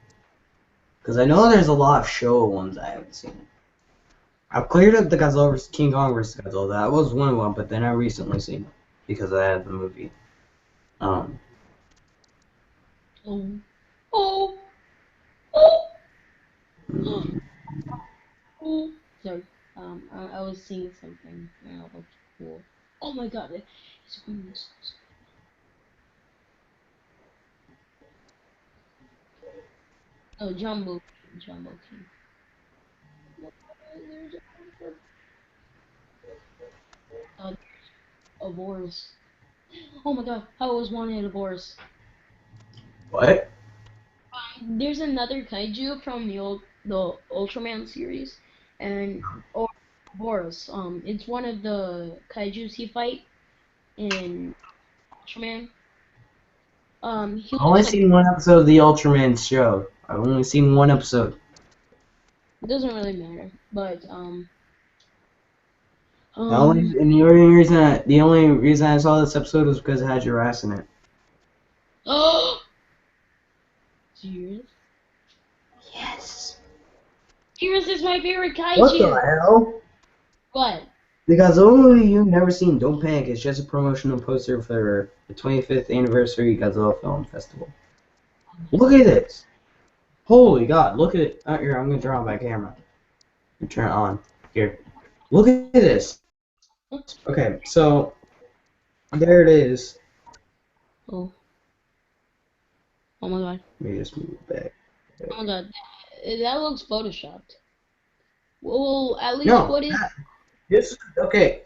Because I know there's a lot of show ones I haven't seen. I've cleared up the Godzilla vs. King Kong vs. Godzilla. That was one of them, but then I recently seen it because I had the movie. Um, Oh, oh, oh, oh, mm, oh. Sorry. I was seeing something and it looked cool. Oh my god, it's wings. Oh, Jumbo King. There's a Boris. Oh my god, I always wanted a Boris. what? There's another kaiju from the Ultraman series, and or Boros. It's one of the kaijus he fight in Ultraman. He I've only looks like seen one episode of the Ultraman show. I've only seen one episode. it doesn't really matter, but The only um, and the only reason I saw this episode was because it had Jurassic in it. oh, Gears. Yes. Gears is my favorite What the kaiju. hell? What? The Godzilla movie you've never seen. Don't panic. It's just a promotional poster for the 25th anniversary Godzilla Film Festival. Look at this. Holy God! Look at it. Here, I'm gonna turn on my camera. Turn it on. Here. Look at this. Okay, so there it is. Oh, oh my god. Let me just move it back. Oh my god. That looks photoshopped. Well, at least No, what is? this okay.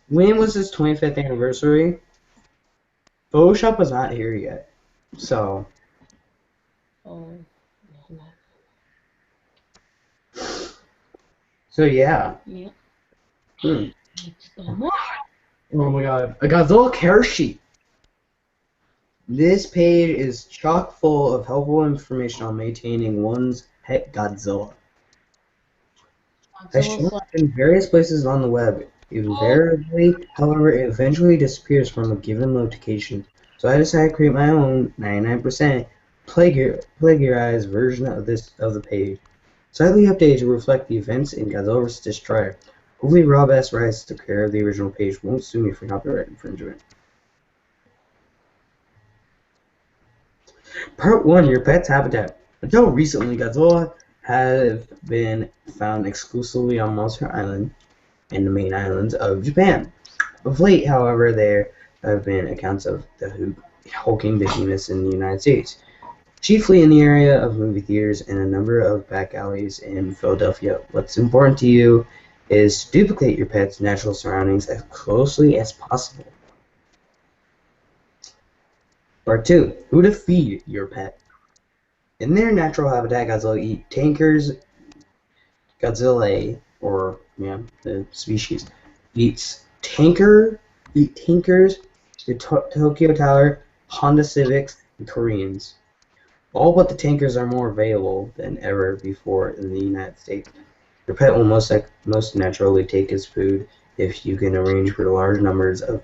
When was this 25th anniversary? Photoshop was not here yet. So Oh, yeah. yeah. Hmm. It's the more. Oh my God. A Godzilla care sheet. This page is chock full of helpful information on maintaining one's pet Godzilla. As Godzilla shown slash. in various places on the web, Oh, invariably, however, it eventually disappears from a given location. So I decided to create my own 99% plagiarized version of the page, slightly updated to reflect the events in Godzilla vs. Destroyer. Hopefully, Rob S. Rice, the creator of the original page, won't sue me for copyright infringement. Part 1, Your Pet's Habitat. Until recently, Godzilla have been found exclusively on Monster Island and the main islands of Japan. Of late, however, there have been accounts of the hulking behemoths in the United States, chiefly in the area of movie theaters and a number of back alleys in Philadelphia. What's important to you is to duplicate your pet's natural surroundings as closely as possible. Part 2, Who to feed your pet. In their natural habitat, Godzilla eat tankers. Godzilla, or yeah, the species, eats tankers, the Tokyo Tower, Honda Civics, and Koreans. All but the tankers are more available than ever before in the United States. Your pet will most naturally take its food if you can arrange for large numbers of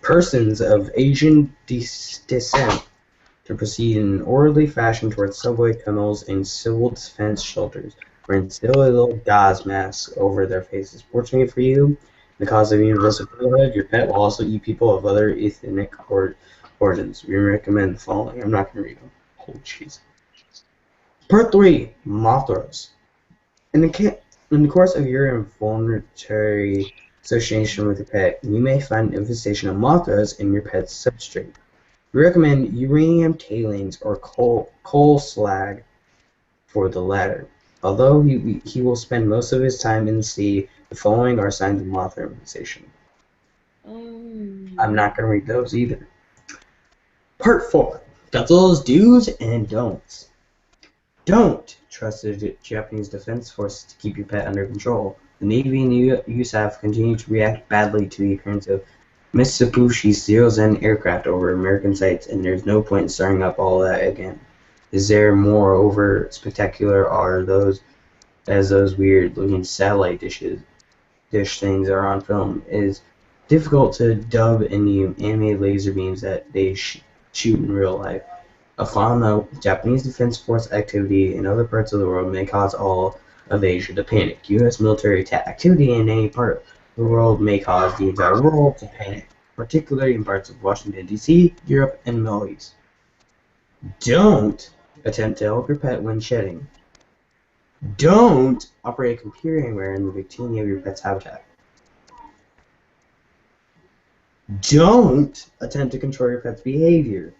persons of Asian descent to proceed in an orderly fashion towards subway tunnels and civil defense shelters, where instill a little gas mask over their faces. Fortunately for you, in the cause of universal brotherhood, your pet will also eat people of other ethnic origins. We recommend the following. I'm not going to read them. Holy jeez. Part 3, Mothras. In the course of your involuntary association with your pet, you may find an infestation of Mothras in your pet's substrate. We recommend uranium tailings or coal slag for the latter. Although he will spend most of his time in the sea, the following are signs of moth thermalization. I'm not going to read those either. Part 4. Godzilla's do's and don'ts. Don't trust the Japanese Defense Forces to keep your pet under control. The Navy and USAF continue to react badly to the appearance of Mitsubishi's Zero-Zen aircraft over American sites, and there's no point in starting up all that again. Is there moreover spectacular are those as those weird-looking satellite dish things are on film? It is difficult to dub in the animated laser beams that they shoot in real life. A final note, Japanese Defense Force activity in other parts of the world may cause all of Asia to panic. U.S. military activity in any part of the world may cause the entire world to panic, particularly in parts of Washington, D.C., Europe, and the Middle East. Don't attempt to help your pet when shedding. Don't operate a computer anywhere in the vicinity of your pet's habitat. Don't attempt to control your pet's behavior.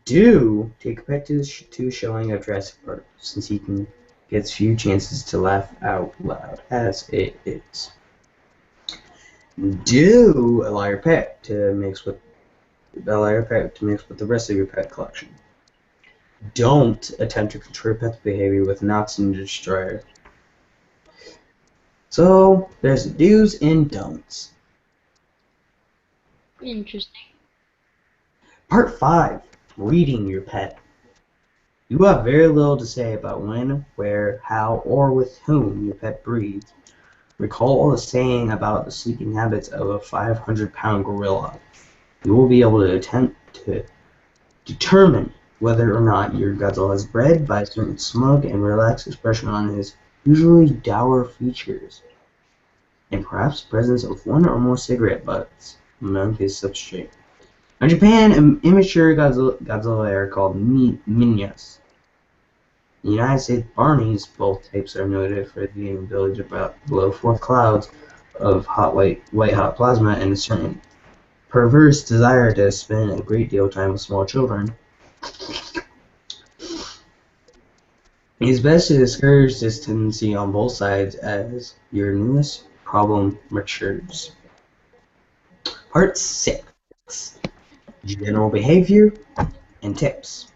Do take a pet to a showing of Jurassic Park, since he gets few chances to laugh out loud as it is. Do allow your pet to mix with the rest of your pet collection. Don't attempt to control your pet's behavior with an oxygen destroyer. So there's the do's and don'ts. Interesting. Part 5. Reading your pet. You have very little to say about when, where, how, or with whom your pet breathes. Recall the saying about the sleeping habits of a 500-pound gorilla. You will be able to attempt to determine whether or not your Godzilla is bred by a certain smug and relaxed expression on his usually dour features, and perhaps the presence of one or more cigarette butts among his substrate. In Japan, immature Godzilla are called minyas. In the United States, Barneys, both types are noted for the ability to blow forth clouds of white hot plasma and a certain perverse desire to spend a great deal of time with small children. It is best to discourage this tendency on both sides as your newest problem matures. Part 6. General behavior and tips.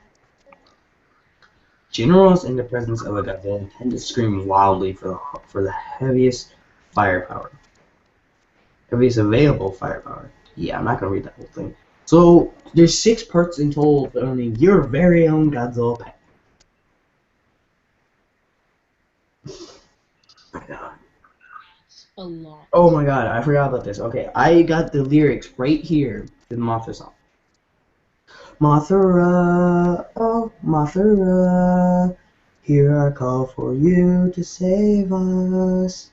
Generals in the presence of a Godzilla tend to scream wildly for the heaviest firepower. Heaviest available firepower. Yeah, I'm not gonna read that whole thing. So there's 6 parts in total of owning your very own Godzilla pet. My God. A lot. Oh my God, I forgot about this. Okay, I got the lyrics right here to the Mothra song. Mothra, oh Mothra, hear our call for you to save us.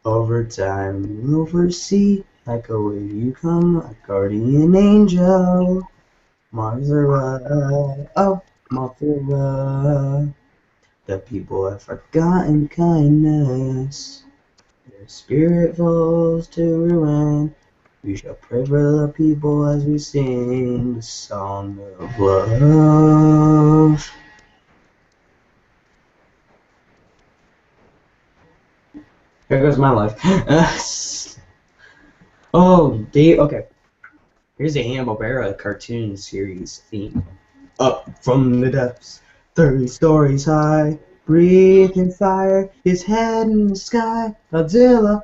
Over time and over sea, like a wave you come, a guardian angel. Mothra, oh Mothra, the people have forgotten kindness. Their spirit falls to ruin. We shall pray for the people as we sing the song of love. Here goes my life. Okay. Here's a Hanna-Barbera cartoon series theme. Up from the depths, 30 stories high, breathing fire, his head in the sky. Godzilla,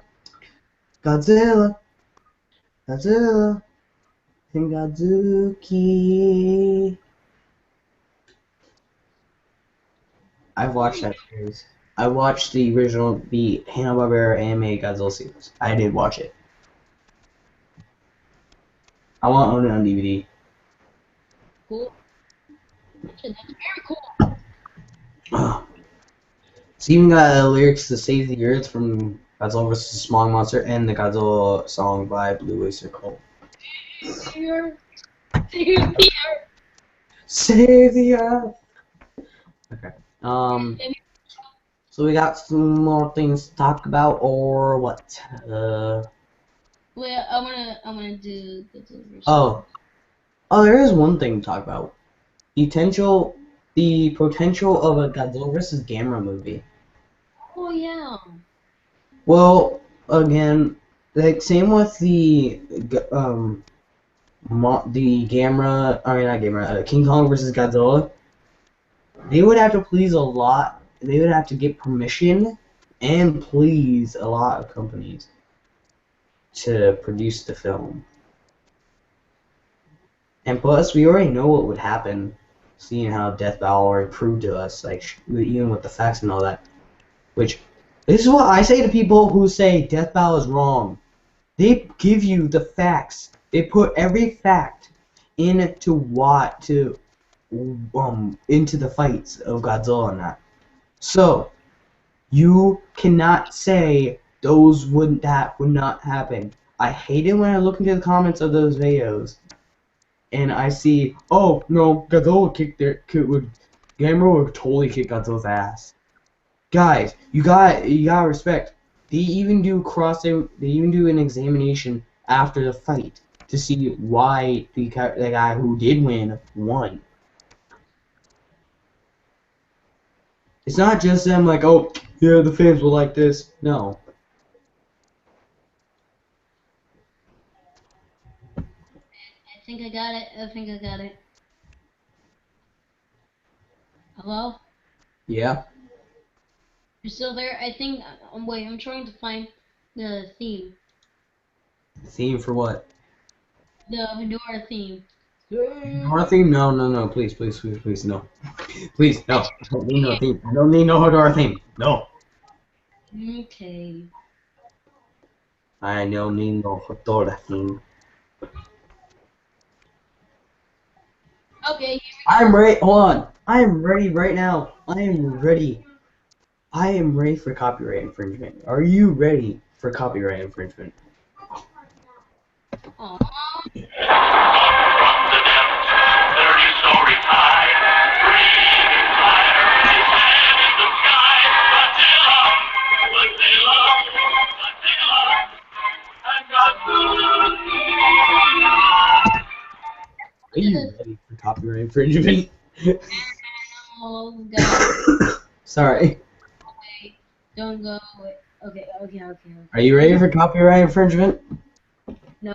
Godzilla, Godzilla, and Godzuki. I've watched that series. I watched the original, the Hanna-Barbera anime Godzilla series. I did watch it. I want to own it on DVD. Cool. That's very cool. It's even got lyrics to Save the Earth from Godzilla vs. Smog Monster and the Godzilla song by Blue Oyster Cult. Save the Earth! Okay. So we got some more things to talk about, or what? Well, I'm gonna do Godzilla vs. Oh, there is one thing to talk about. Potential the potential of a Godzilla versus Gamera movie. Oh yeah. Well, again, like same with the the Gamera, I mean not Gamera, King Kong versus Godzilla. They would have to please a lot. They would have to get permission and please a lot of companies to produce the film. And plus, we already know what would happen, seeing how Death Battle already proved to us, like even with the facts and all that. Which, this is what I say to people who say Death Battle is wrong. They give you the facts. They put every fact into what to into the fights of Godzilla and that. So you cannot say that would not happen. I hate it when I look into the comments of those videos and I see, oh no, Godzilla would Gamera would totally kick Godzilla's ass. Guys, you gotta respect. They even do an examination after the fight to see why the guy who did win won. It's not just them like, oh yeah, the fans will like this. No. I think I got it. I think I got it. Hello? Yeah. You're still there? I think. Wait, I'm trying to find the theme. Theme for what? The Hedora theme. Hedora theme? No, no, no. Please, please, please, please, no. Please, no. I don't need no theme. I don't need no Hedora theme. No. Okay. I don't need no Hedora theme. Okay, here I'm ready. Hold on. I am ready right now. I am ready. I am ready for copyright infringement. Are you ready for copyright infringement? we go. From the depths, 30-story high, breathing fire, his head in the sky. Godzilla, Godzilla, Godzilla, and Godzilla. Are you ready for copyright infringement? Oh God. Sorry. Wait. Don't go. Wait. Okay. Okay. Okay. Are you ready for copyright infringement? No.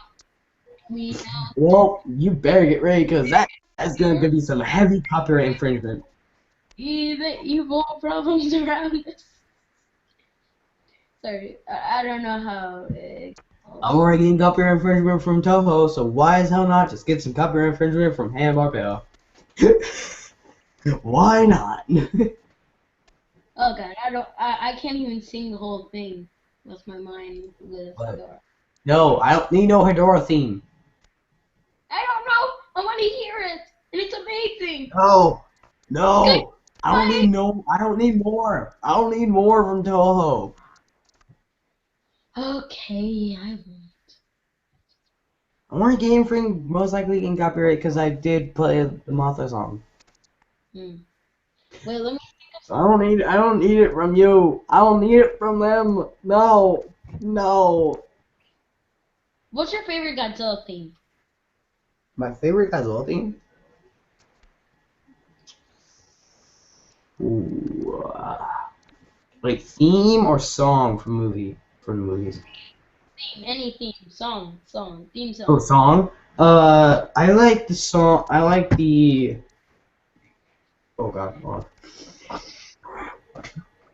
We know Well, you better get ready because that's going to be some heavy copyright infringement. the evil problems around us. Sorry, I don't know how. I'm already getting copyright infringement from Toho, so why as hell not just get some copyright infringement from Hanna-Barbera? Why not? Oh God, I don't. I can't even sing the whole thing with my mind with What? Hedora. No, I don't need no Hedora theme. I don't know. I want to hear it, and it's amazing. No, Good. no, I don't need no. I don't need more. I don't need more from Toho. Okay, I won't. I want a game thing most likely getting copyright because I did play the Mothra song. Hmm. Wait, let me think of So I don't need it from you. I don't need it from them. No, no. What's your favorite Godzilla theme? My favorite Godzilla theme? Ooh, like theme or song from the movies. Theme, any theme, theme Oh, song. song. I like the song. I like the. Oh God. Hold on.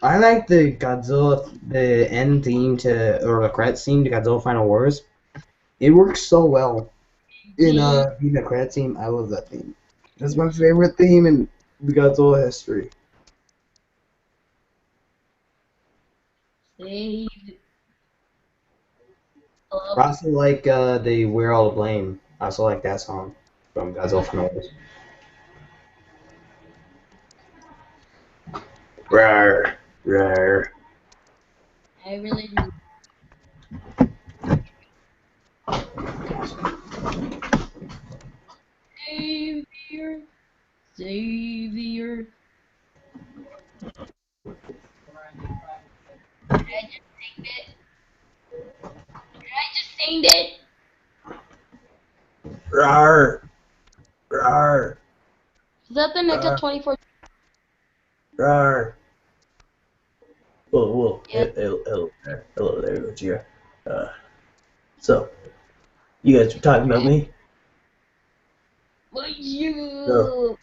I like the Godzilla, the end theme to, or the credits theme to Godzilla Final Wars. It works so well in King, being a credits theme. I love that theme. That's my favorite theme in the Godzilla history. save. I Hello. also like the Where All the Blame. I also like that song from Godzilla Final Wars. Rawr, rawr. I really do. Savior, Savior. I just sing it. I just sing it. Rawr, rawr, Is that the NECA rawr. 24? Rawr. Whoa. Yep. Hello there. Hello there, Gojira. So, you guys were talking about me? But you. No.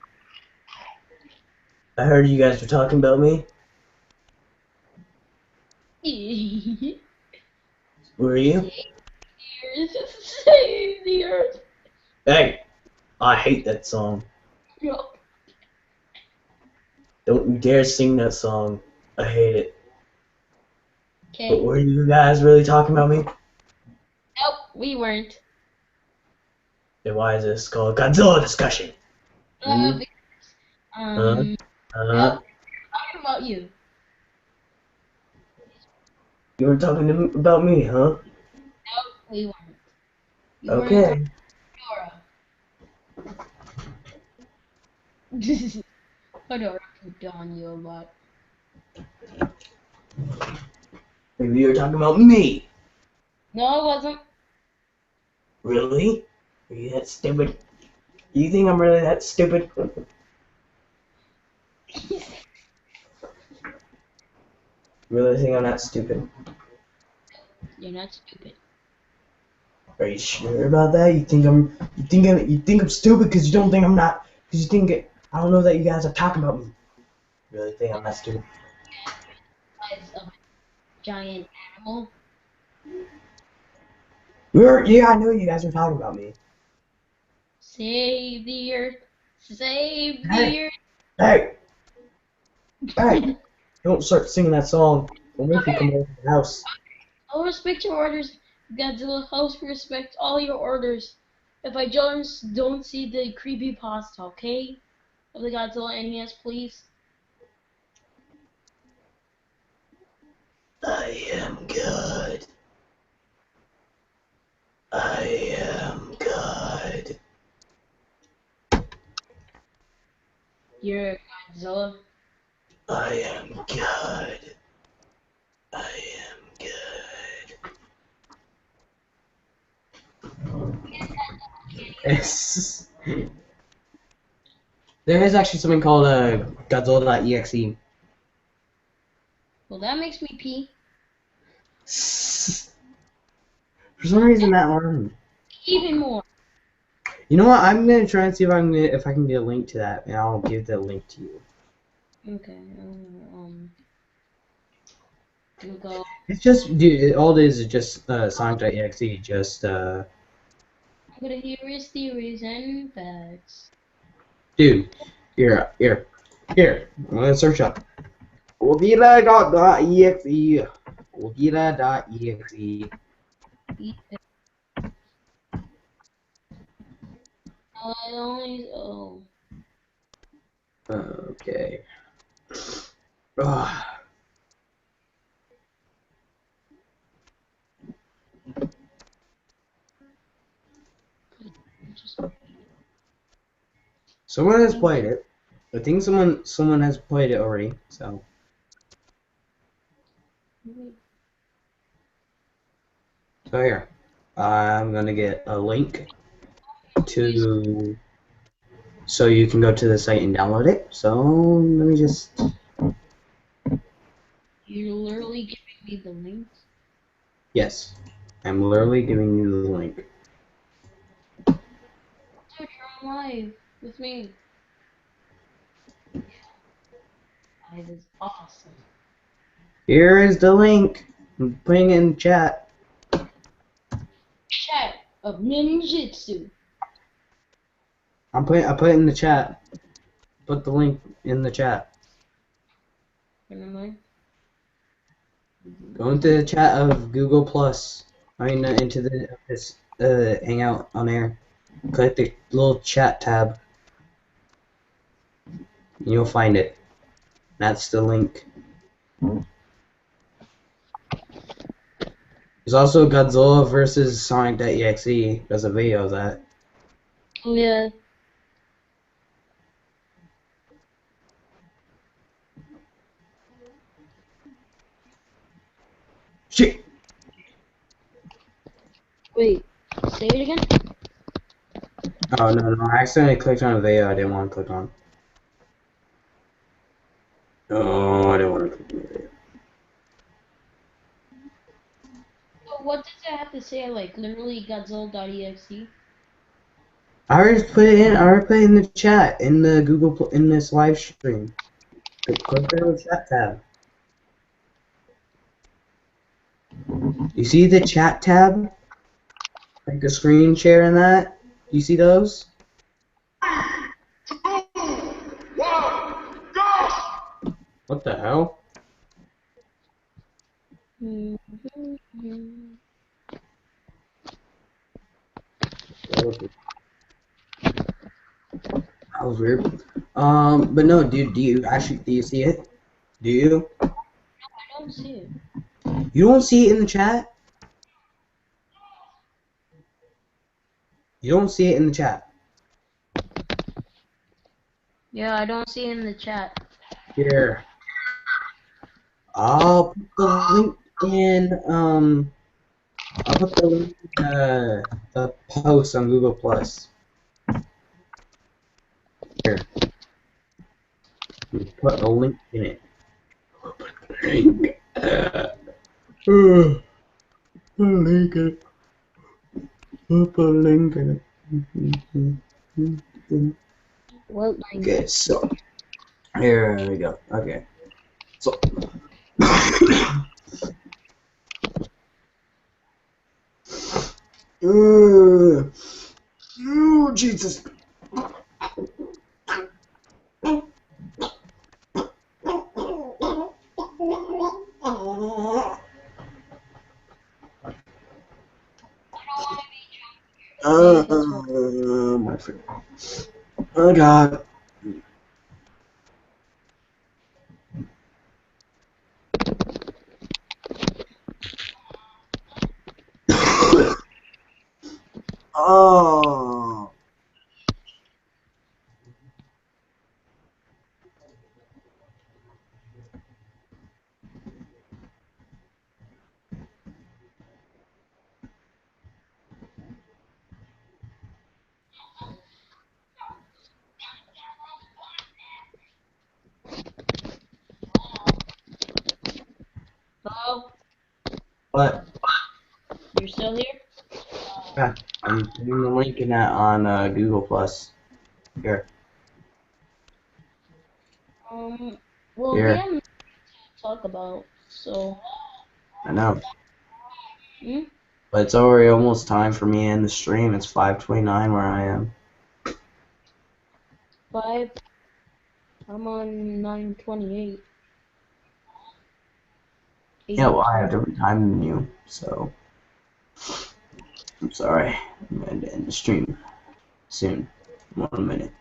I heard you guys were talking about me. Were you? Save the earth. Hey! I hate that song. No. Don't you dare sing that song. I hate it. But Okay. were you guys really talking about me? Nope, we weren't. Then why is this called Godzilla Discussion? Uh, Huh? nope, talking about you. You were talking about me, huh? Nope, we weren't. You weren't Okay. talking to Dora. Fedora pooped on you a lot. Maybe you were talking about me. No, it wasn't. Really? Are you that stupid? Do you think I'm really that stupid? Really think I'm not stupid? You're not stupid. Are you sure about that? You think I'm stupid because you don't think I'm not, because you think I don't know that you guys are talking about me. Really think I'm not stupid? Size of a giant animal. Yeah, I know you guys were talking about me. Save the earth. Save the Hey. earth. Hey! Hey! Don't start singing that song. Don't make me come over to the house. I'll respect your orders, Godzilla. I'll respect all your orders. If I just don't see the creepy pasta, okay? Of the Godzilla NES, please. I am good. I am good. You're Godzilla. I am good. I am good. Yes. There is actually something called Godzilla.exe. Well, that makes me pee. For some reason that one. Even more. You know what? I'm gonna try and see if I can get a link to that, and I'll give the link to you. Okay. Google. It's just, dude. All it is just Sonic.exe. Just I'm gonna hear his theories and facts. dude. Here. I'm gonna search up Godzilla.exe. Godzilla.exe. Oh. Okay. Ugh. Someone has played it. I think someone has played it already. So here, I'm gonna get a link to so you can go to the site and download it. So let me just. You're literally giving me the link. Yes, I'm literally giving you the link. Dude, you're on live with me. That is awesome. Here is the link. I'm putting it in chat. Chat of ninjutsu. I put it in the chat. Put the link in the chat. Never mind. Go into the chat of Google Plus. I mean, into this Hangout on air. Click the little chat tab. And you'll find it. That's the link. There's also Godzilla versus Sonic.exe. There's a video of that. Oh yeah. Shit! Wait. Say it again. Oh, no, I accidentally clicked on a video I didn't want to click on. Oh, I don't want to click the video. So what does it have to say? Like literally Godzilla.exe? I already put it in. I already put it in the chat in the in this live stream. Click on the chat tab. You see the chat tab? Like the screen share and that? You see those? What the hell? That was weird. But no, dude, do you see it? Do you? I don't see it. You don't see it in the chat? You don't see it in the chat. Yeah, I don't see it in the chat. Here. I'll put the link in, I'll put the link in the post on Google Plus. Here. Put a link in it. Link. Put a link in it. Put a link in it. What link? Okay, so here we go. Okay, so oh Jesus. My friend. Oh God. Oh. Hello? What? You're still here? Yeah, I'm putting the link in that on Google Plus. Here. Well, we Here. have nothing to talk about, so. I know. Hmm? But it's already almost time for me to end the stream. It's 5:29 where I am. 5. I'm on 9:28. Yeah, well, I 8:02. have a different time than you, so I'm sorry. I'm going to end the stream soon. 1 minute.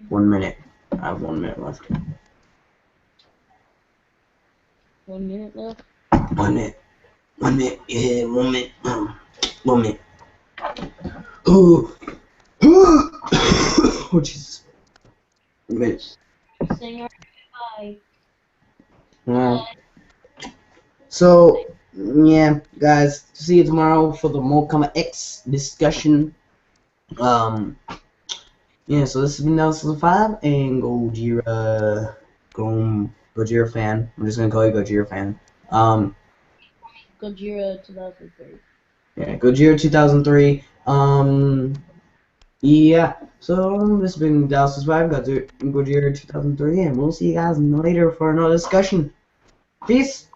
1 minute. I have 1 minute left. 1 minute left. 1 minute. 1 minute. Yeah, 1 minute. 1 minute. Oh, oh Jesus. 1 minute. Saying our goodbye. Well, so, yeah, guys, see you tomorrow for the Mortal X discussion. Yeah, so this has been Nelson 5 and Gojira fan. I'm just gonna call you Gojira fan. Gojira 2003. Yeah, Gojira 2003. Yeah. So this has been Dallas 5, Gojira 2003, and we'll see you guys later for another discussion. Peace.